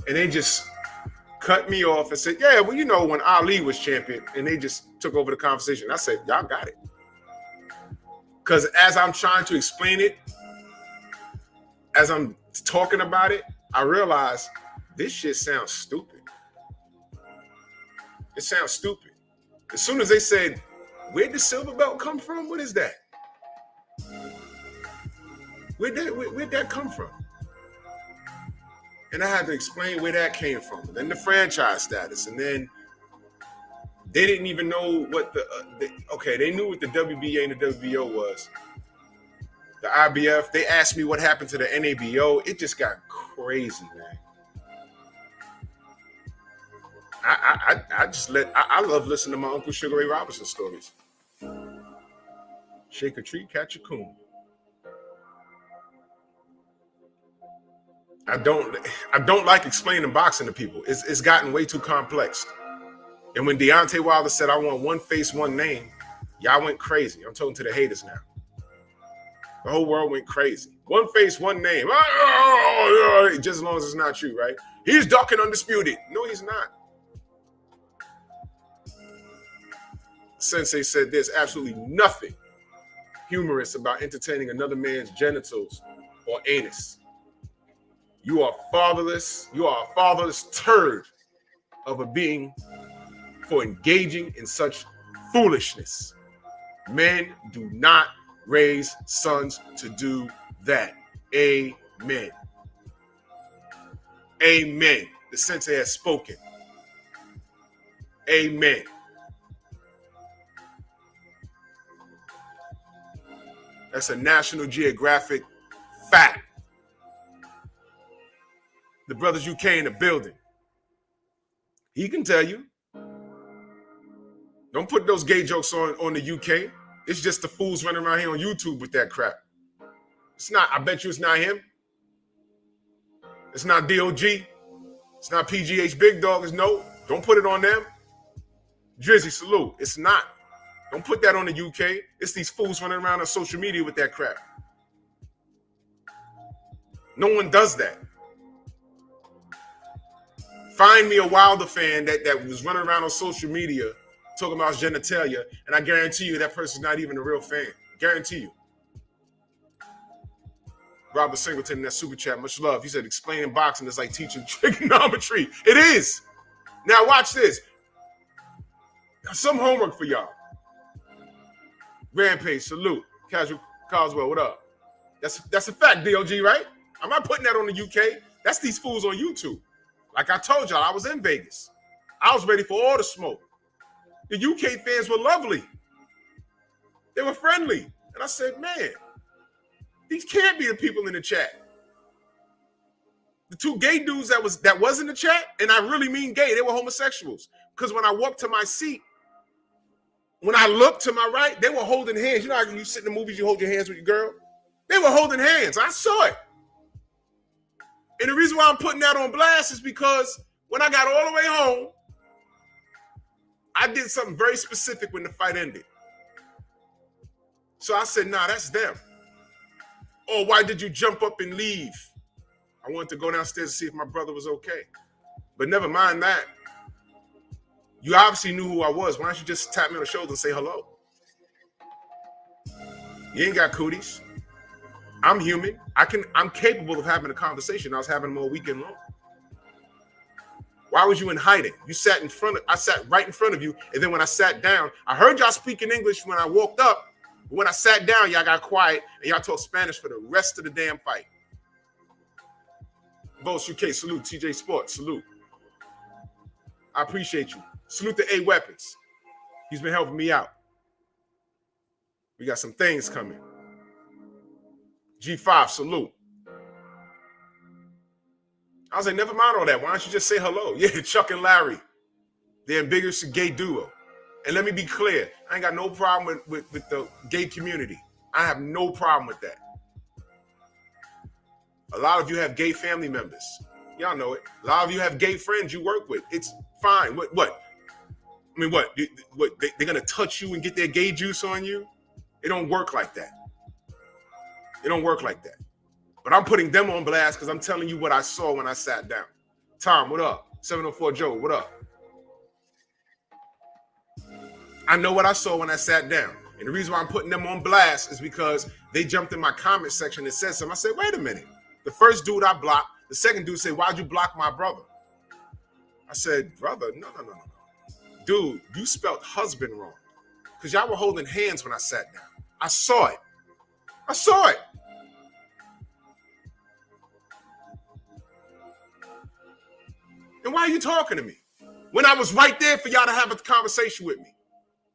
and they just cut me off and said, yeah, well, you know, when Ali was champion, and they just took over the conversation. I said, y'all got it. Because as I'm trying to explain it, as I'm talking about it, I realize this shit sounds stupid. It sounds stupid. As soon as they said, where'd the silver belt come from? What is that? Where'd that come from? And I had to explain where that came from. And then the franchise status. And then they didn't even know what they knew what the WBA and the WBO was. The IBF, they asked me what happened to the NABO. It just got crazy, man. I love listening to my Uncle Sugar Ray Robinson stories. Shake a tree, catch a coon. I don't like explaining boxing to people. It's gotten way too complex. And when Deontay Wilder said, I want one face, one name, y'all went crazy. I'm talking to the haters now. The whole world went crazy. One face, one name. Just as long as it's not true, right? He's ducking undisputed. No, he's not. Sensei said there's absolutely nothing humorous about entertaining another man's genitals or anus. You are fatherless. You are a fatherless turd of a being for engaging in such foolishness. Men do not raise sons to do that. Amen. Amen. The sensei has spoken. Amen. That's a National Geographic fact. The Brothers UK in the building. He can tell you. Don't put those gay jokes on the UK. It's just the fools running around here on YouTube with that crap. It's not, I bet you it's not him. It's not DOG. It's not PGH Big Dog. It's no. Don't put it on them. Drizzy, salute. It's not. Don't put that on the UK. It's these fools running around on social media with that crap. No one does that. Find me a Wilder fan that was running around on social media talking about his genitalia, and I guarantee you that person's not even a real fan. Guarantee you. Robert Singleton in that super chat, much love. He said, explaining boxing is like teaching trigonometry. It is. Now watch this. Some homework for y'all. Rampage, salute. Casual Coswell, what up? That's a fact, DOG, right? I'm not putting that on the UK. That's these fools on YouTube. Like I told y'all, I was in Vegas. I was ready for all the smoke. The UK fans were lovely. They were friendly. And I said, man, these can't be the people in the chat. The two gay dudes that was in the chat, and I really mean gay, they were homosexuals. Because when I walked to my seat, when I looked to my right, they were holding hands. You know how you sit in the movies, you hold your hands with your girl? They were holding hands. I saw it. And the reason why I'm putting that on blast is because when I got all the way home, I did something very specific when the fight ended. So I said, nah, that's them. Oh, why did you jump up and leave? I wanted to go downstairs to see if my brother was okay. But never mind that. You obviously knew who I was. Why don't you just tap me on the shoulder and say hello? You ain't got cooties. I'm human. I'm capable of having a conversation. I was having them all weekend long. Why was you in hiding? I sat right in front of you. And then when I sat down, I heard y'all speaking English when I walked up. But when I sat down, y'all got quiet and y'all talked Spanish for the rest of the damn fight. Volts UK, salute. TJ Sports, salute. I appreciate you. Salute to A Weapons. He's been helping me out. We got some things coming. G5, salute. I was like, never mind all that. Why don't you just say hello? Yeah, Chuck and Larry, the ambiguous gay duo. And let me be clear, I ain't got no problem with the gay community. I have no problem with that. A lot of you have gay family members. Y'all know it. A lot of you have gay friends you work with. It's fine. What? I mean, what? They're going to touch you and get their gay juice on you? It don't work like that. It don't work like that. But I'm putting them on blast because I'm telling you what I saw when I sat down. Tom, what up? 704 Joe, what up? I know what I saw when I sat down. And the reason why I'm putting them on blast is because they jumped in my comment section and said something. I said, wait a minute. The first dude I blocked, the second dude said, why'd you block my brother? I said, brother, no. Dude, you spelled husband wrong. Because y'all were holding hands when I sat down. I saw it. Then why are you talking to me? When I was right there for y'all to have a conversation with me.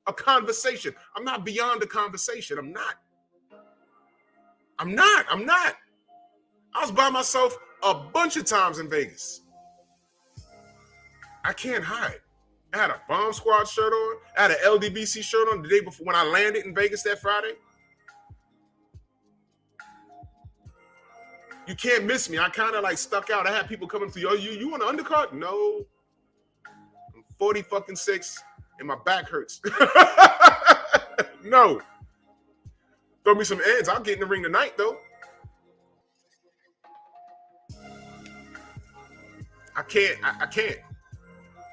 A conversation. I'm not beyond the conversation. I'm not. I was by myself a bunch of times in Vegas. I can't hide. I had a Bomb Squad shirt on. I had an LDBC shirt on the day before when I landed in Vegas that Friday. You can't miss me. I kind of like stuck out. I had people coming to you want an undercard? No. I'm 40 fucking 6 and my back hurts. No. Throw me some ends. I'll get in the ring tonight though. I can't.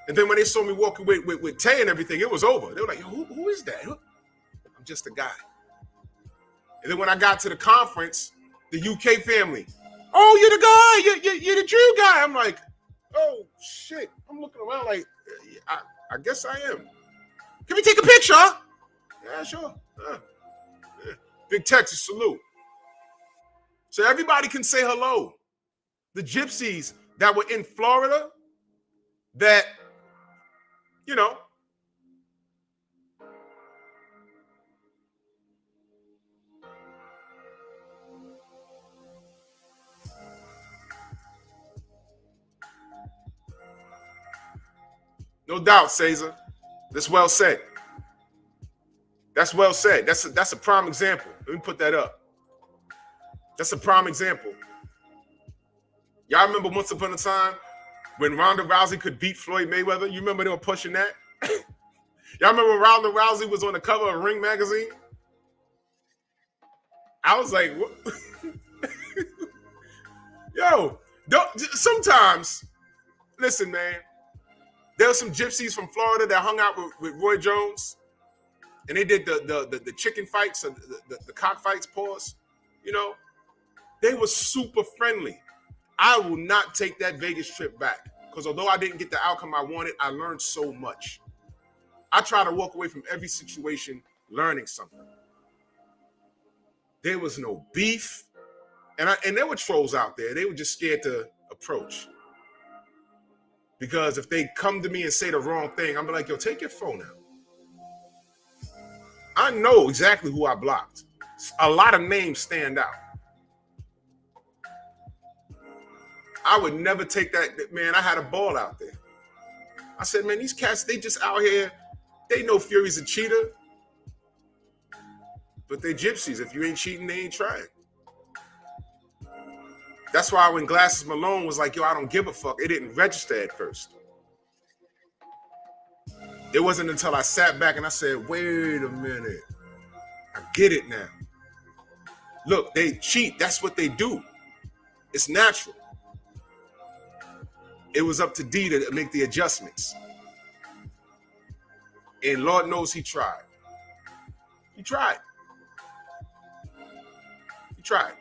And then when they saw me walking with Tay and everything, it was over. They were like, yo, who is that? I'm just a guy. And then when I got to the conference, the UK family, oh, you're the guy. You're the Drew guy. I'm like, oh, shit. I'm looking around like, I guess I am. Can we take a picture? Yeah, sure. Yeah. Big Texas salute. So everybody can say hello. The gypsies that were in Florida that, you know, no doubt, Caesar. That's well said. That's well said. That's a prime example. Let me put that up. That's a prime example. Y'all remember once upon a time when Ronda Rousey could beat Floyd Mayweather? You remember they were pushing that? Y'all remember when Ronda Rousey was on the cover of Ring magazine? I was like, what? Yo, sometimes, listen, man, there were some gypsies from Florida that hung out with Roy Jones, and they did the chicken fights, the cockfights, pause. You know, they were super friendly. I will not take that Vegas trip back because although I didn't get the outcome I wanted, I learned so much. I try to walk away from every situation learning something. There was no beef, and there were trolls out there. They were just scared to approach. Because if they come to me and say the wrong thing, I'm like, yo, take your phone out. I know exactly who I blocked. A lot of names stand out. I would never take that. Man, I had a ball out there. I said, man, these cats, they just out here. They know Fury's a cheater. But they gypsies. If you ain't cheating, they ain't trying. That's why when Glasses Malone was like, yo, I don't give a fuck, it didn't register at first. It wasn't until I sat back and I said, wait a minute. I get it now. Look, they cheat. That's what they do. It's natural. It was up to D to make the adjustments. And Lord knows he tried. He tried. He tried.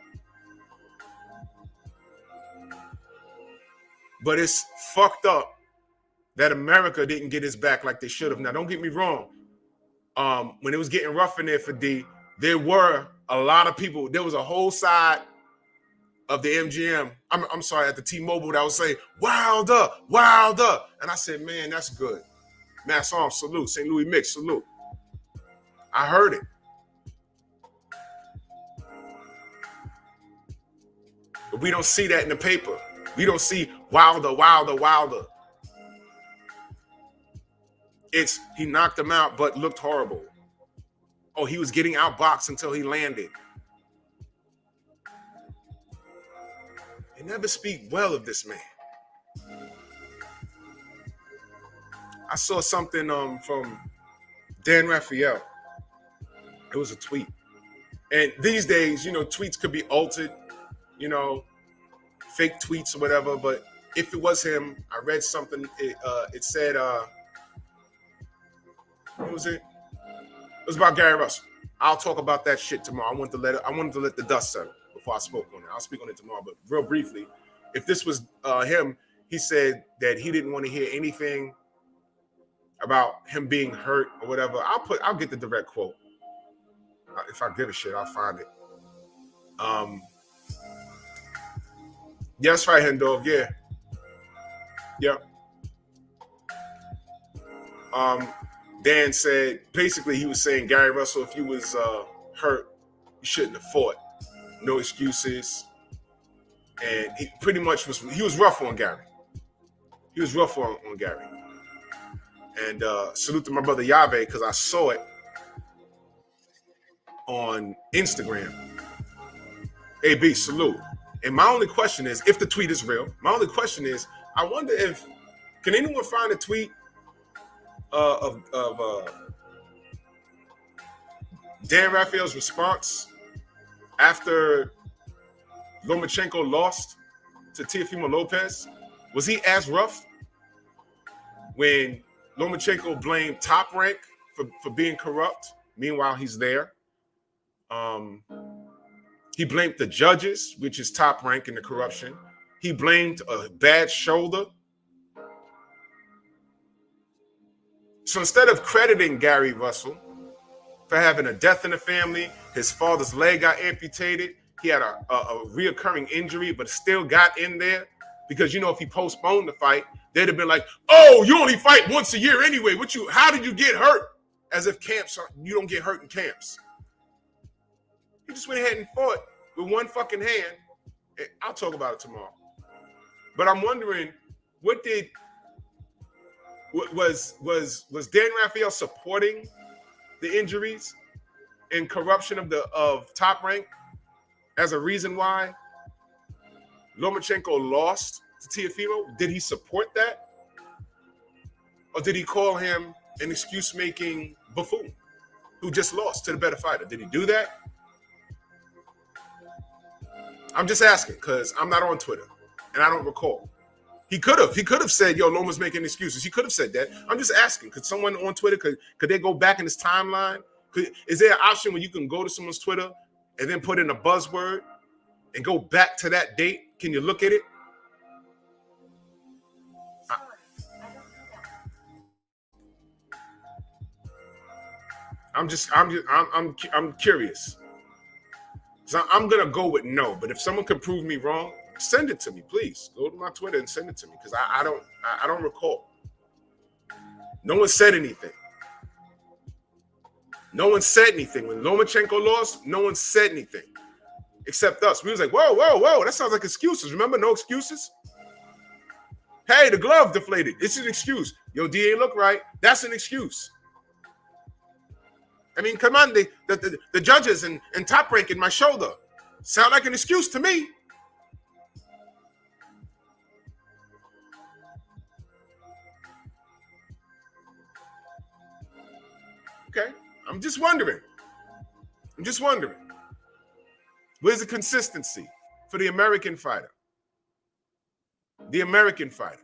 But it's fucked up that America didn't get his back like they should have. Now, don't get me wrong. When it was getting rough in there for D, there were a lot of people. There was a whole side of the MGM, I'm sorry, at the T-Mobile that was saying, Wilder, Wilder. And I said, man, that's good. Mass Arms, salute. St. Louis Mix, salute. I heard it. But we don't see that in the paper. We don't see Wilder, Wilder, Wilder. It's he knocked him out, but looked horrible. Oh, he was getting outboxed until he landed. They never speak well of this man. I saw something from Dan Raphael. It was a tweet. And these days, you know, tweets could be altered, you know, fake tweets or whatever. But if it was him, I read something. It said, what was it? It was about Gary Russell. I'll talk about that shit tomorrow. I wanted to let the dust settle before I spoke on it. I'll speak on it tomorrow. But real briefly, if this was him, he said that he didn't want to hear anything about him being hurt or whatever. I'll get the direct quote. If I give a shit, I'll find it. Yeah, that's right, Hendog. Yeah. Dan said, basically he was saying, Gary Russell, if you was hurt, you shouldn't have fought. No excuses. And he pretty much he was rough on Gary. He was rough on Gary. And salute to my brother Yave, because I saw it on Instagram. AB, salute. And my only question is, if the tweet is real, my only question is, I wonder if, can anyone find a tweet of Dan Rafael's response after Lomachenko lost to Teofimo Lopez? Was he as rough when Lomachenko blamed Top Rank for being corrupt? Meanwhile, he's there. He blamed the judges, which is Top Rank in the corruption. He blamed a bad shoulder. So instead of crediting Gary Russell for having a death in the family, his father's leg got amputated, he had a reoccurring injury, but still got in there because, you know, if he postponed the fight, they'd have been like, oh, you only fight once a year anyway. How did you get hurt? As if you don't get hurt in camps. He just went ahead and fought with one fucking hand. I'll talk about it tomorrow. But I'm wondering, was Dan Rafael supporting the injuries and corruption of Top Rank as a reason why Lomachenko lost to Teofimo? Did he support that? Or did he call him an excuse-making buffoon who just lost to the better fighter? Did he do that? I'm just asking because I'm not on Twitter and I don't recall. He could have said, yo, Loma's making excuses. He could have said that. I'm just asking, could someone on Twitter, could they go back in his timeline? Is there an option where you can go to someone's Twitter and then put in a buzzword and go back to that date? Can you look at it? I'm curious. So I'm gonna go with no, but if someone can prove me wrong, send it to me, please. Go to my Twitter and send it to me because I don't recall. No one said anything. No one said anything when Lomachenko lost. No one said anything except us. We was like, whoa, that sounds like excuses. Remember, no excuses. Hey, the glove deflated. It's an excuse. Yo, D ain't look right. That's an excuse. I mean, come on, the judges and Top Rank in my shoulder sound like an excuse to me. Okay, I'm just wondering. Where's the consistency for the American fighter? The American fighter.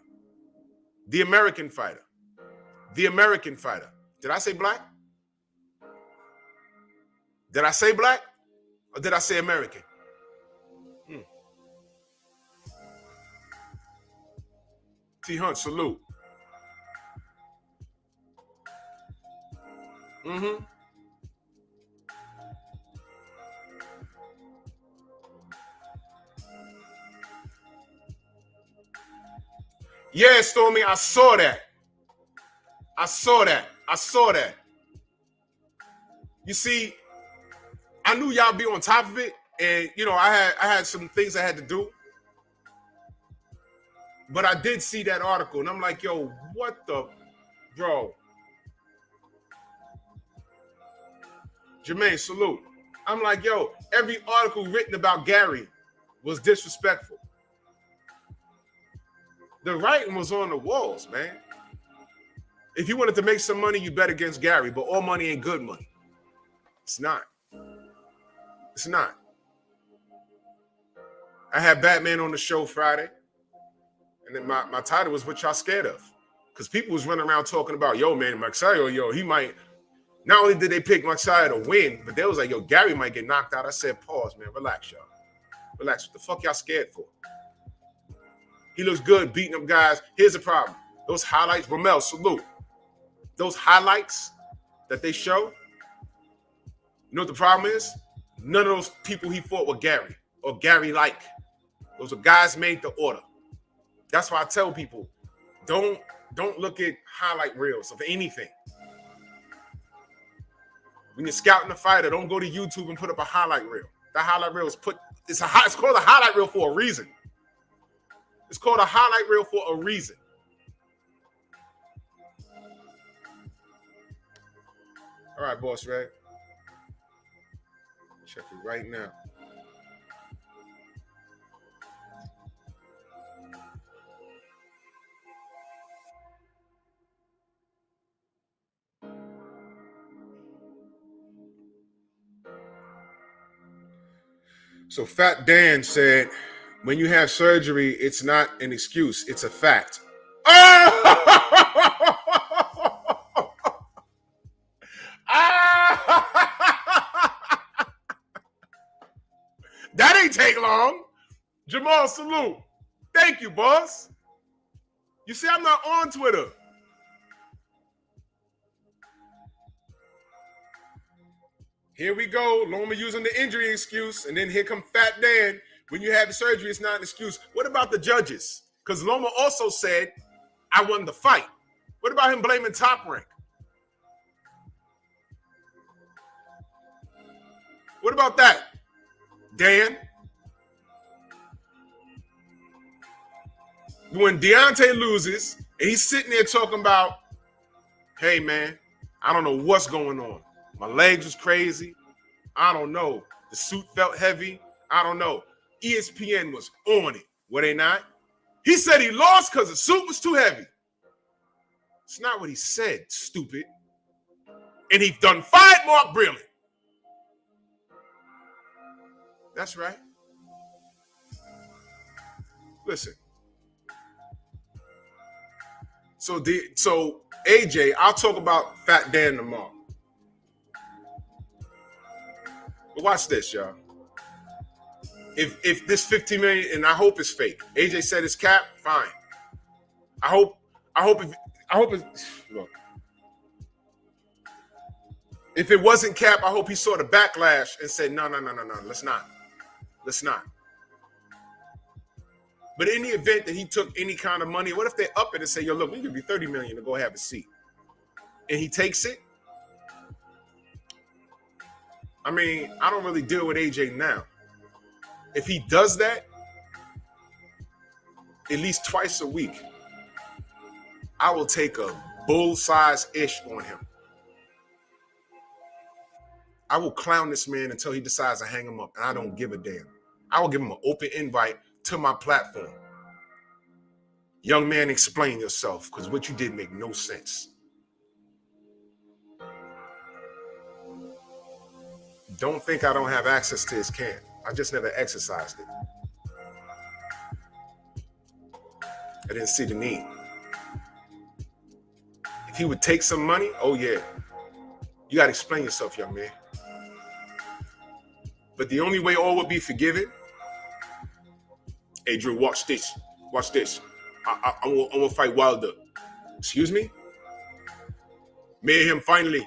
Did I say black? Did I say black or did I say American? T. Hunt, salute. Yeah, Stormy, I saw that. You see, I knew y'all be on top of it, and you know, I had some things I had to do. But I did see that article, and I'm like, yo, what the bro? Jermaine, salute. I'm like, yo, every article written about Gary was disrespectful. The writing was on the walls, man. If you wanted to make some money, you bet against Gary, but all money ain't good money. It's not. I had Batman on the show Friday, and then my title was "What Y'all Scared Of?" Because people was running around talking about, yo, man, Maxayo, yo, he might. Not only did they pick Maxayo to win, but they was like, yo, Gary might get knocked out. I said, pause, man, relax, y'all. Relax. What the fuck y'all scared for? He looks good beating them guys. Here's the problem. Those highlights, Romel, salute. Those highlights that they show, you know what the problem is? None of those people he fought were Gary or Gary-like. Those are guys made to order. That's why I tell people, don't Don't look at highlight reels of anything. When you're scouting a fighter, don't go to YouTube and put up a highlight reel. That highlight reel is it's called a highlight reel for a reason. It's called a highlight reel for a reason. All right, Boss Red. Check it right now. So Fat Dan said, when you have surgery, it's not an excuse, it's a fact. That ain't take long. Jamal, salute. Thank you, boss. You see, I'm not on Twitter. Here we go. Loma using the injury excuse, and then here come Fat Dan. When you have the surgery, it's not an excuse. What about the judges? Because Loma also said, I won the fight. What about him blaming Top Rank? What about that, Dan? When Deontay loses, and he's sitting there talking about, hey, man, I don't know what's going on. My legs was crazy. I don't know. The suit felt heavy. I don't know. ESPN was on it. Were they not? He said he lost because the suit was too heavy. It's not what he said, stupid. And he done fired Mark Breland. That's right. Listen. So AJ, I'll talk about Fat Dan tomorrow. But watch this, y'all. If this 15 million, and I hope it's fake. AJ said it's cap, fine. I hope it's look. If it wasn't cap, I hope he saw the backlash and said, no, let's not. But in the event that he took any kind of money, what if they up it and say, yo, look, we give you 30 million to go have a seat. And he takes it? I mean, I don't really deal with AJ now. If he does that, at least twice a week, I will take a bull-size-ish on him. I will clown this man until he decides to hang him up, and I don't give a damn. I will give him an open invite to my platform. Young man, explain yourself, because what you did make no sense. Don't think I don't have access to his camp. I just never exercised it. I didn't see the need. If he would take some money, oh yeah. You got to explain yourself, young man. But the only way all would be forgiven, hey, Drew, watch this. Watch this. I want to fight Wilder. Excuse me? Me and him finally.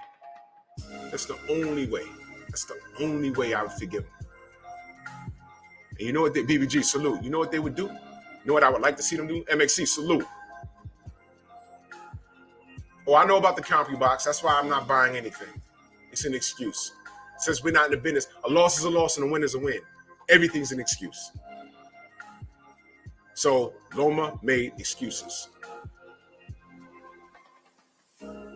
That's the only way. That's the only way I would forgive him. And you know what BBG, salute. You know what they would do? You know what I would like to see them do? MXC, salute. Oh, I know about the CompuBox. That's why I'm not buying anything. It's an excuse. Since we're not in the business, a loss is a loss and a win is a win. Everything's an excuse. So Loma made excuses.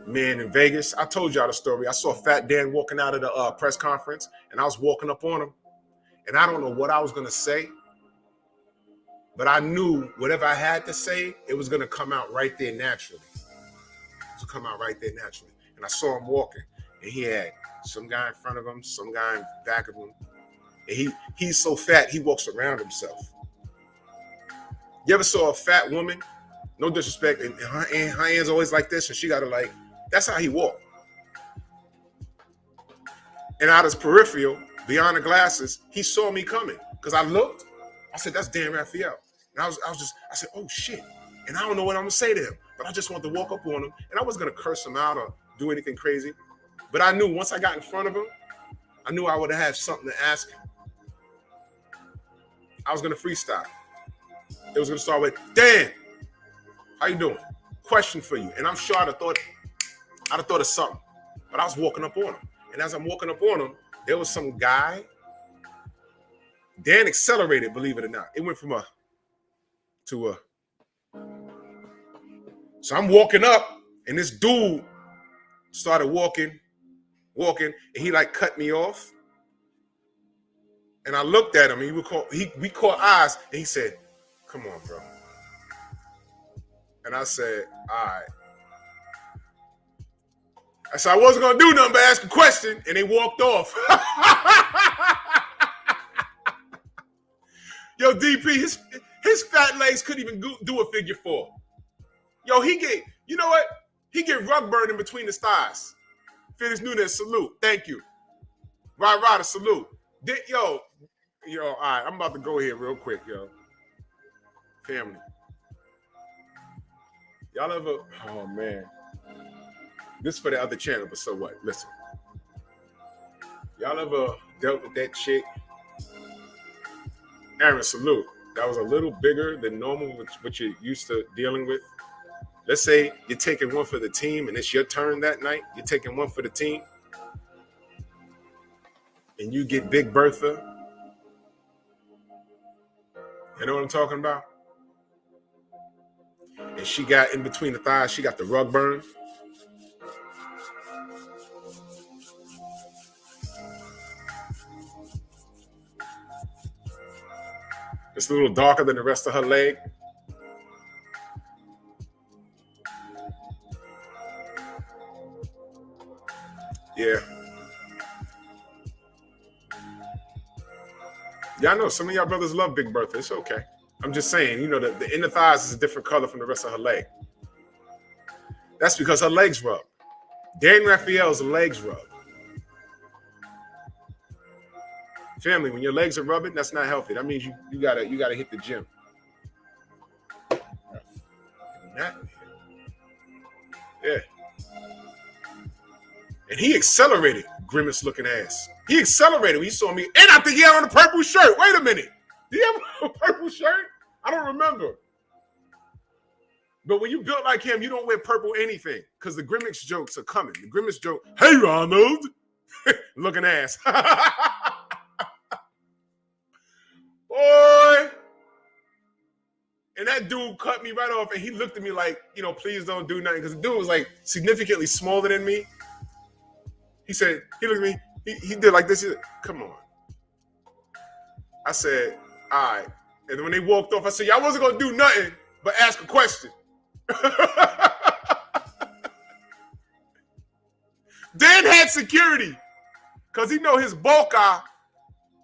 Man, in Vegas, I told y'all the story. I saw Fat Dan walking out of the press conference, and I was walking up on him. And I don't know what I was going to say, but I knew whatever I had to say, it was going to come out right there naturally. It was going to come out right there naturally. And I saw him walking, and he had some guy in front of him, some guy in back of him. And he's so fat, he walks around himself. You ever saw a fat woman, no disrespect, and her hands always like this, and she got to like, that's how he walked. And out of his peripheral, beyond the glasses, he saw me coming. Because I looked, I said, that's Dan Raphael. And I said, oh shit. And I don't know what I'm gonna say to him. But I just wanted to walk up on him. And I wasn't gonna curse him out or do anything crazy. But I knew once I got in front of him, I knew I would have had something to ask him. I was gonna freestyle. It was gonna start with, Dan, how you doing? question for you. And I'm sure I'd have thought of something. But I was walking up on him. And as I'm walking up on him, there was some guy. Dan accelerated, believe it or not. It went from a to a. So I'm walking up, and this dude started walking, and he like cut me off. And I looked at him, and we caught eyes, and he said, "Come on, bro." And I said, "All right." I said I wasn't gonna do nothing but ask a question, and they walked off. Yo, DP, his fat legs couldn't even do a figure 4. Yo, you know what? He get rug burned in between his thighs. Finish Nunes, salute. Thank you. Ryder, salute. Yo, all right, I'm about to go here real quick, yo. Family. Y'all ever, oh man. This is for the other channel, but so what? Listen. Y'all ever dealt with that chick? Aaron, salute. That was a little bigger than normal, what you're used to dealing with. Let's say you're taking one for the team and it's your turn that night. You're taking one for the team. And you get Big Bertha. You know what I'm talking about? And she got in between the thighs, she got the rug burn. It's a little darker than the rest of her leg. Yeah. Yeah, I know some of y'all brothers love Big Bertha. It's okay. I'm just saying, you know, the inner thighs is a different color from the rest of her leg. That's because her legs rub. Dan Raphael's legs rub. Family, when your legs are rubbing, that's not healthy. That means you gotta hit the gym. Yeah. And he accelerated, grimace looking ass. He accelerated when he saw me. And I think he had on a purple shirt. Wait a minute. Did he have a purple shirt? I don't remember. But when you built like him, you don't wear purple anything because the grimace jokes are coming. The grimace joke, hey, Ronald. Looking ass. Boy. And that dude cut me right off and he looked at me like, you know, please don't do nothing. Because the dude was like significantly smaller than me. He said, he looked at me, he did like this. He said, come on. I said, all right. And then when they walked off, I said, y'all wasn't going to do nothing but ask a question. Dan had security because he know his bulk eye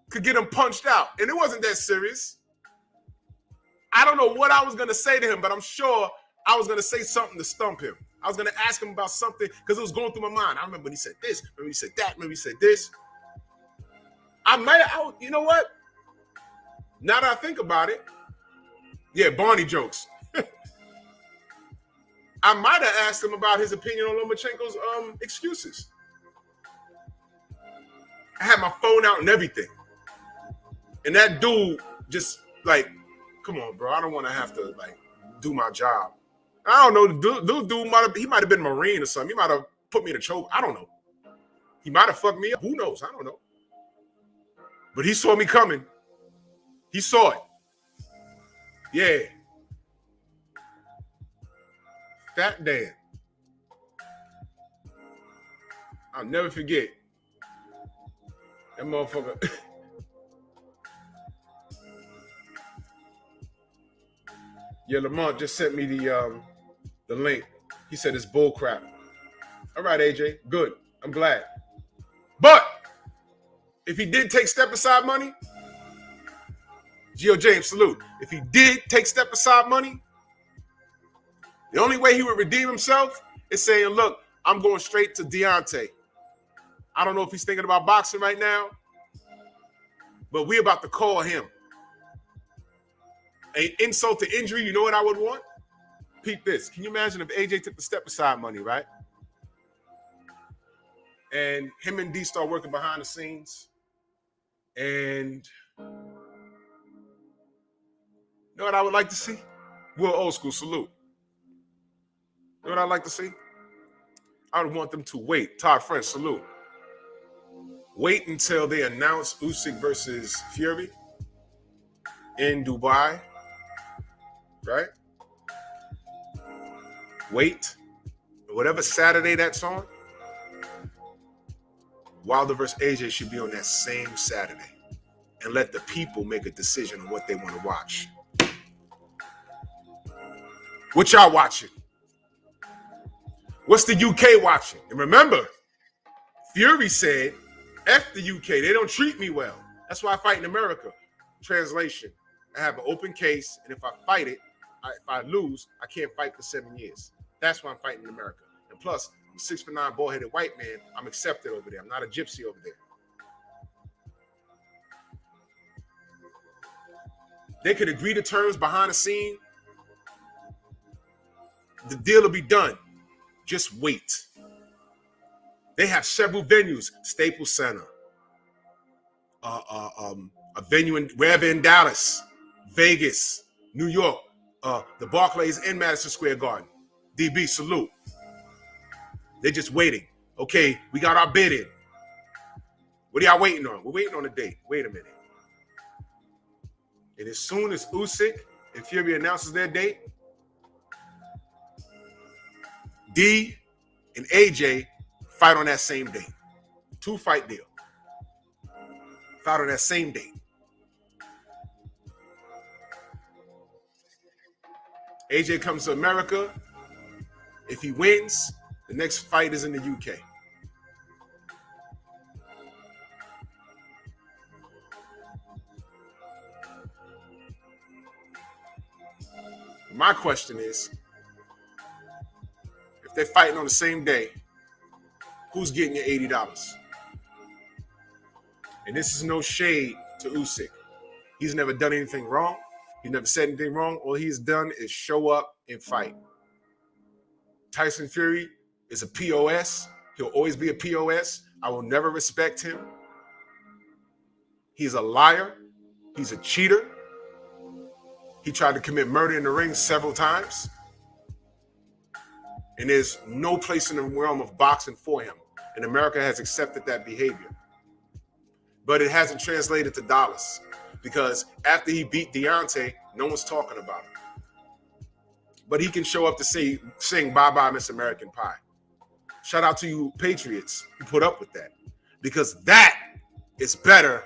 could get him punched out. And it wasn't that serious. I don't know what I was going to say to him, but I'm sure I was going to say something to stump him. I was going to ask him about something because it was going through my mind. I remember when he said this, when he said that, when he said this. You know what? Now that I think about it, yeah, Barney jokes. I might have asked him about his opinion on Lomachenko's excuses. I had my phone out and everything. And that dude just like, come on, bro. I don't want to have to like do my job. I don't know. The dude might have been a Marine or something. He might have put me in a choke. I don't know. He might have fucked me up. Who knows? I don't know. But he saw me coming. He saw it. Yeah. Fat Dan. I'll never forget. That motherfucker. Yeah, Lamont just sent me the link. He said it's bull crap. All right, AJ. Good. I'm glad. But if he did take step aside money, Gio James, salute. If he did take step aside money, the only way he would redeem himself is saying, look, I'm going straight to Deontay. I don't know if he's thinking about boxing right now, but we're about to call him. An insult to injury, you know what I would want? Peep this. Can you imagine if AJ took the step aside money, right? And him and D start working behind the scenes. And you know what I would like to see? Will Old School, salute. know what I'd like to see? I would want them to wait. Todd French, salute. Wait until they announce Usyk versus Fury in Dubai, right? Wait. Whatever Saturday that's on, Wilder versus AJ should be on that same Saturday. And let the people make a decision on what they want to watch. What y'all watching? What's the UK watching? And remember, Fury said, F the UK, they don't treat me well. That's why I fight in America. Translation, I have an open case, and if I fight it, if I lose, I can't fight for 7 years. That's why I'm fighting in America. And plus, I'm a 6'9" bald-headed white man. I'm accepted over there. I'm not a gypsy over there. They could agree to terms behind the scene. The deal will be done. Just wait. They have several venues: Staples Center, a venue wherever in Dallas, Vegas, New York, the Barclays in Madison Square Garden. DB, salute. They're just waiting. Okay, we got our bid in. What are y'all waiting on? We're waiting on a date. Wait a minute. And as soon as Usyk and Fury announces their date, D and AJ fight on that same date. 2-fight deal. Fight on that same date. AJ comes to America. If he wins, the next fight is in the UK. My question is, if they're fighting on the same day, who's getting your $80? And this is no shade to Usyk. He's never done anything wrong. He never said anything wrong. All he's done is show up and fight. Tyson Fury is a POS. He'll always be a POS. I will never respect him. He's a liar. He's a cheater. He tried to commit murder in the ring several times. And there's no place in the realm of boxing for him. And America has accepted that behavior. But it hasn't translated to dollars. Because after he beat Deontay, no one's talking about him. But he can show up to sing Bye-Bye Miss American Pie. Shout out to you Patriots who put up with that. Because that is better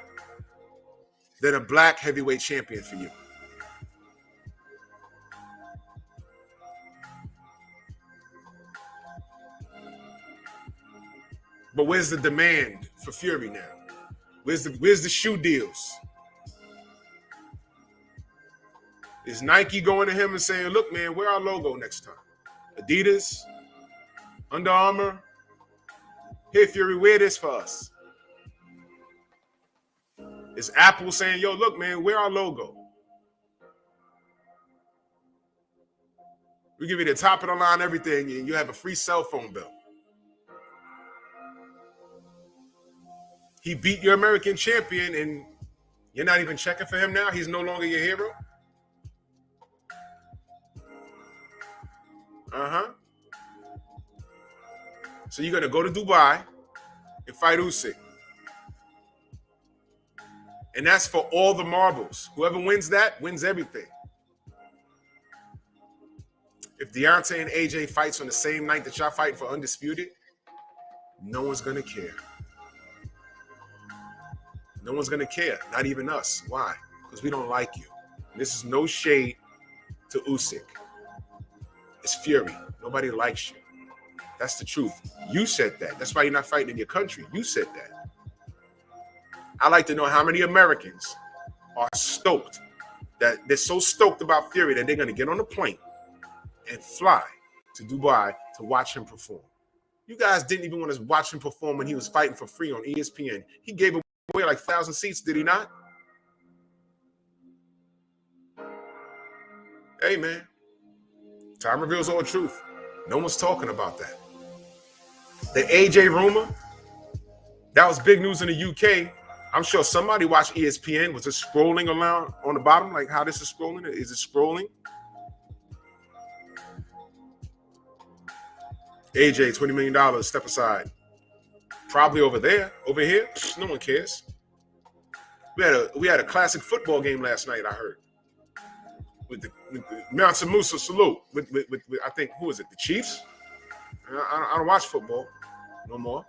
than a black heavyweight champion for you. But where's the demand for Fury now? Where's the shoe deals? Is Nike going to him and saying, look, man, wear our logo next time? Adidas, Under Armour, here, Fury, wear this for us. Is Apple saying, yo, look, man, wear our logo? We give you the top of the line, everything, and you have a free cell phone bill. He beat your American champion, and you're not even checking for him now? He's no longer your hero? So you're going to go to Dubai and fight Usyk. And that's for all the marbles. Whoever wins that wins everything. If Deontay and AJ fights on the same night that y'all fight for Undisputed, no one's going to care. No one's going to care, not even us. Why? Because we don't like you. And this is no shade to Usyk. It's Fury. Nobody likes you. That's the truth. You said that. That's why you're not fighting in your country. You said that. I like to know how many Americans are stoked, that they're so stoked about Fury that they're going to get on a plane and fly to Dubai to watch him perform. You guys didn't even want to watch him perform when he was fighting for free on ESPN. He gave away like 1,000 seats, did he not? Hey, man. Time reveals all truth. No one's talking about that. The AJ rumor, that was big news in the UK. I'm sure somebody watched ESPN. Was it scrolling around on the bottom, like how this is scrolling? Is it scrolling? AJ, $20 million, step aside. Probably over there. Over here, no one cares. We had a classic football game last night, I heard. With the Mansa Musa salute. With I think, who is it? The Chiefs? I don't watch football no more.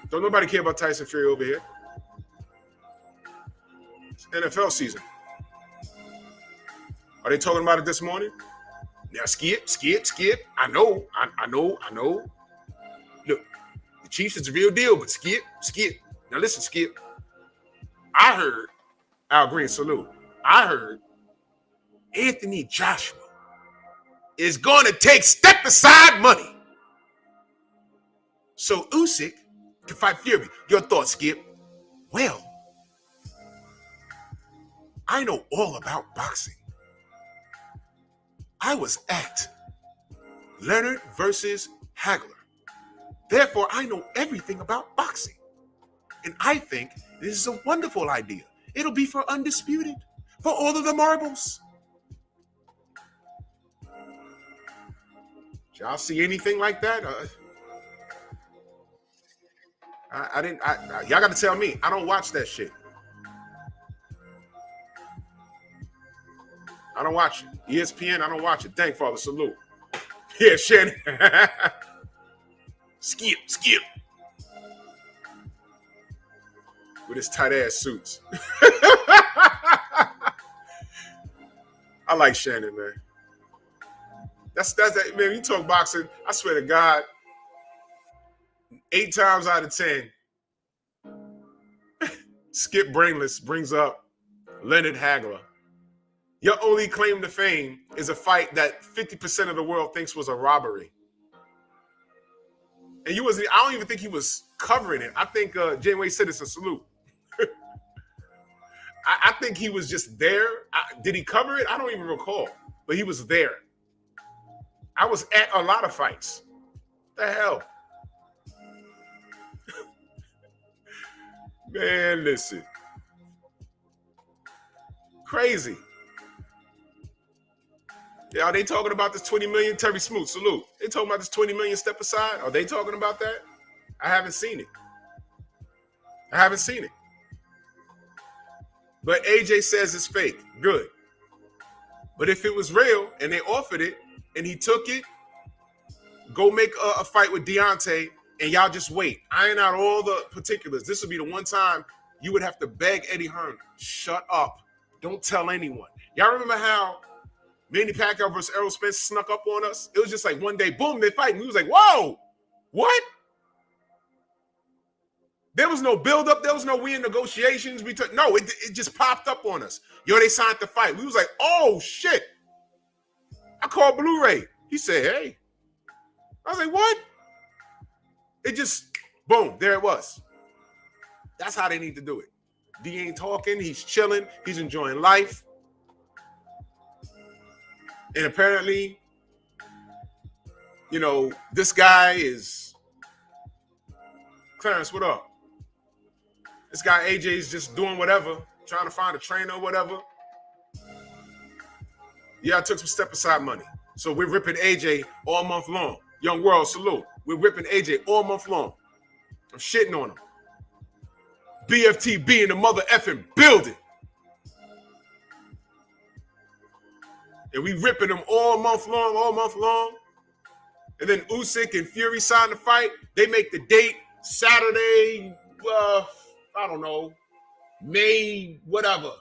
Don't nobody care about Tyson Fury over here. It's NFL season. Are they talking about it this morning? Now, skip. I know. Look, the Chiefs is the real deal, but skip. Now, listen, Skip. I heard Al Green salute. I heard Anthony Joshua is going to take step-aside money so Usyk can fight Fury. Your thoughts, Skip? Well, I know all about boxing. I was at Leonard versus Hagler. Therefore, I know everything about boxing. And I think this is a wonderful idea. It'll be for Undisputed, for all of the marbles. Did y'all see anything like that? I didn't. Y'all got to tell me. I don't watch that shit. I don't watch it. ESPN, I don't watch it. Thank Father, salute. Yeah, Shannon. Skip. With his tight ass suits. I like Shannon, man. That's that, man. You talk boxing, I swear to God, 8 times out of 10, Skip Brainless brings up Leonard Hagler. Your only claim to fame is a fight that 50% of the world thinks was a robbery. And I don't even think he was covering it. I think Janeway said it's a salute. I think he was just there. Did he cover it? I don't even recall. But he was there. I was at a lot of fights. What the hell? Man, listen. Crazy. Yeah, are they talking about this 20 million? Terry Smoot, salute. They talking about this 20 million step aside? Are they talking about that? I haven't seen it. But AJ says it's fake. Good. But if it was real and they offered it and he took it, go make a fight with Deontay and y'all just wait. Iron out all the particulars. This would be the one time you would have to beg Eddie Hearn, shut up. Don't tell anyone. Y'all remember how Manny Pacquiao versus Errol Spence snuck up on us? It was just like one day, boom, they fight. And we was like, whoa, what? There was no buildup. There was no we in negotiations. No, it just popped up on us. Yo, they signed the fight. We was like, oh, shit. I called Blu-ray. He said, hey. I was like, what? It just, boom, there it was. That's how they need to do it. D ain't talking. He's chilling. He's enjoying life. And apparently, this guy is... Clarence, what up? This guy AJ is just doing whatever, trying to find a trainer or whatever. Yeah, I took some step-aside money. So we're ripping AJ all month long. Young World, salute. We're ripping AJ all month long. I'm shitting on him. BFTB in the mother effing building. And we ripping them all month long. And then Usyk and Fury sign the fight. They make the date Saturday, I don't know, May, whatever.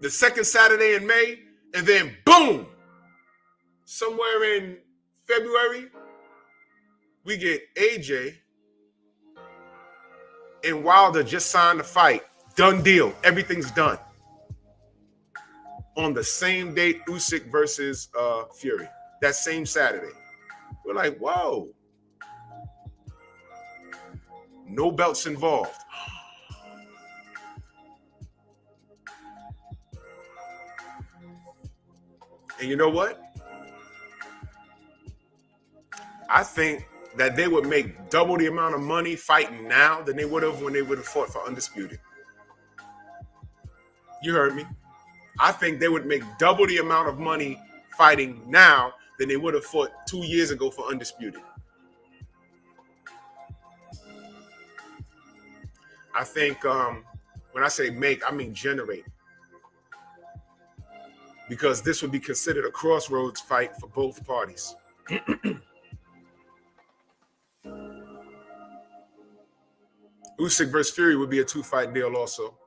The second Saturday in May. And then boom, somewhere in February, we get AJ and Wilder just signed the fight. Done deal. Everything's done. On the same date, Usyk versus Fury. That same Saturday. We're like, whoa. No belts involved. And you know what? I think that they would make double the amount of money fighting now than they would have when they would have fought for Undisputed. You heard me. I think they would make double the amount of money fighting now than they would have fought 2 years ago for Undisputed. I think when I say make, I mean generate. Because this would be considered a crossroads fight for both parties. Usyk versus Fury would be a 2-fight deal also.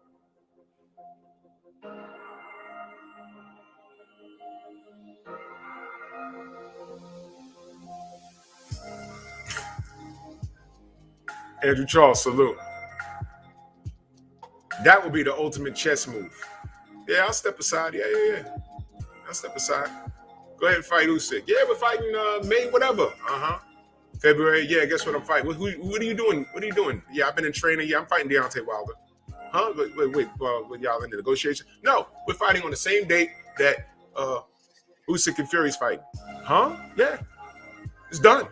Andrew Charles, salute. That would be the ultimate chess move. Yeah, I'll step aside. Yeah. I'll step aside. Go ahead and fight Usyk. Yeah, we're fighting May, whatever. February. Yeah, guess what I'm fighting? What are you doing? What are you doing? Yeah, I've been in training. Yeah, I'm fighting Deontay Wilder. Huh? Wait. With y'all in the negotiation? No, we're fighting on the same date that Usyk and Fury's fighting. Huh? Yeah. It's done.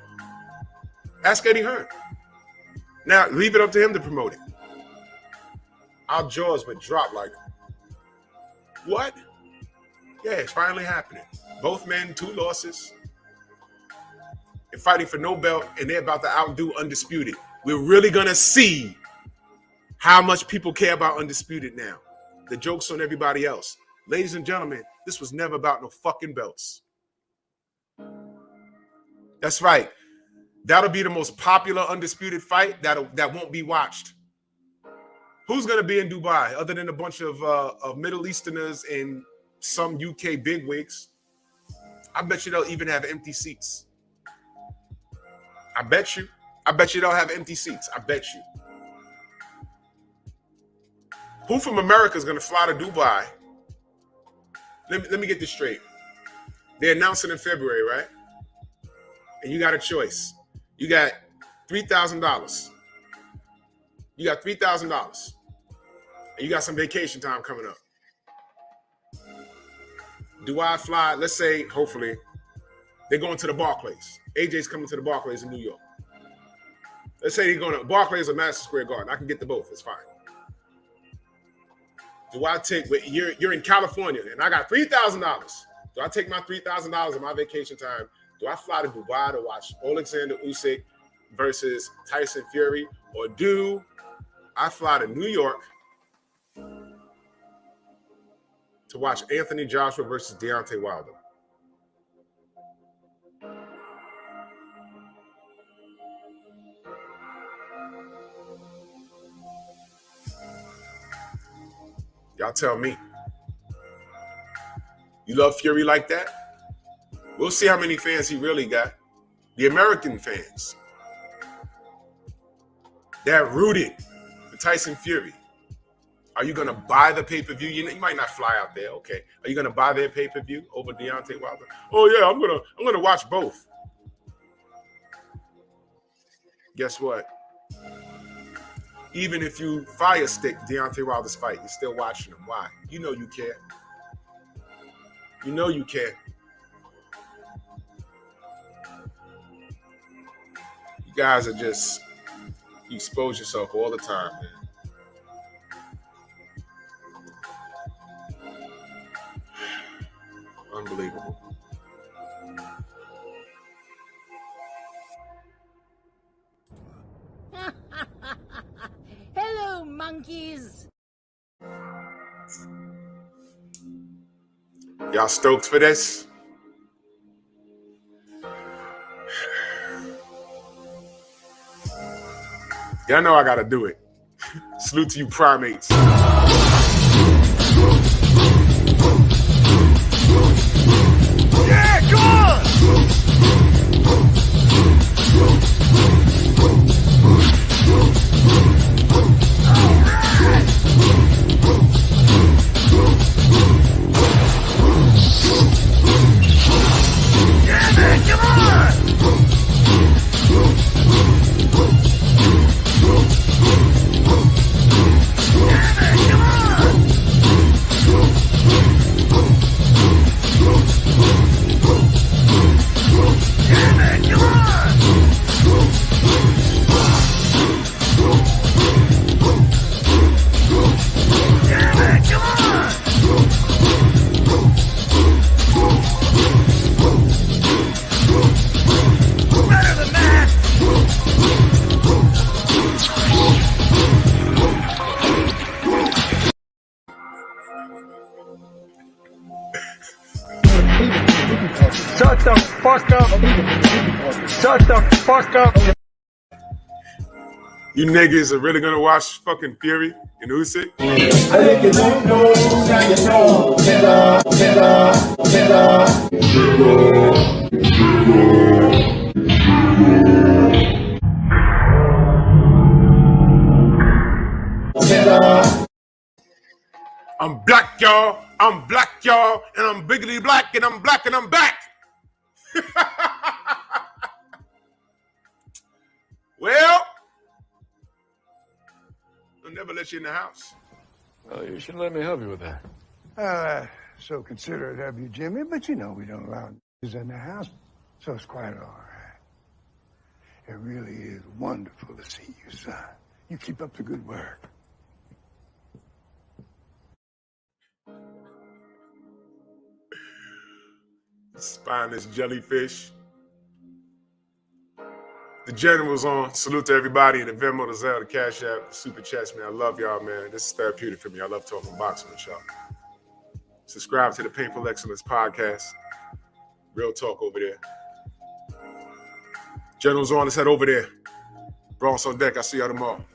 Ask Eddie Hearn. Now, leave it up to him to promote it. Our jaws would drop like, what? Yeah, it's finally happening. Both men, 2 losses. And fighting for no belt, and they're about to outdo Undisputed. We're really going to see how much people care about Undisputed now. The joke's on everybody else. Ladies and gentlemen, this was never about no fucking belts. That's right. That'll be the most popular Undisputed fight that won't be watched. Who's going to be in Dubai other than a bunch of Middle Easterners and some UK bigwigs? I bet you they'll even have empty seats. I bet you they'll have empty seats. I bet you. Who from America is going to fly to Dubai? Let me get this straight. They announced it in February, right? And you got a choice. You got $3,000. You got $3,000. And you got some vacation time coming up. Do I fly? Let's say, hopefully, they're going to the Barclays. AJ's coming to the Barclays in New York. Let's say they're going to Barclays or Madison Square Garden. I can get to both. It's fine. Do I take, you're in California, and I got $3,000. Do I take my $3,000 of my vacation time? Do I fly to Dubai to watch Alexander Usyk versus Tyson Fury? Or do I fly to New York to watch Anthony Joshua versus Deontay Wilder? Y'all tell me. You love Fury like that? We'll see how many fans he really got. The American fans that rooted for Tyson Fury. Are you going to buy the pay-per-view? You might not fly out there, okay. Are you going to buy their pay-per-view over Deontay Wilder? Oh yeah, I'm going to watch both. Guess what? Even if you fire stick Deontay Wilder's fight, you're still watching him. Why? You know you care. You know you care. You guys are just, you expose yourself all the time, man. Unbelievable. Hello, monkeys. Y'all stoked for this? Y'all know I gotta do it. Salute to you primates. Yeah, come on! Yeah, man, come on! Yeah, man, Shut the fuck up. Shut the fuck up. You niggas are really gonna watch fucking Fury and Usyk? I'm black, y'all. I'm black, y'all. And I'm biggity black, and I'm black, and I'm back. Well, I'll never let you in the house. Well, you should let me help you with that. So considerate of you, Jimmy, but you know we don't allow niggas in the house, so it's quite all right. It really is wonderful to see you, son. You keep up the good work. Spineless jellyfish. The general's on. Salute to everybody in the Venmo, the Zelle, the Cash App, the Super Chats, man. I love y'all, man. This is therapeutic for me. I love talking boxing with y'all. Subscribe to the Painful Excellence podcast. Real talk over there. General's on. Let's head over there. Bronx on deck. I'll see y'all tomorrow.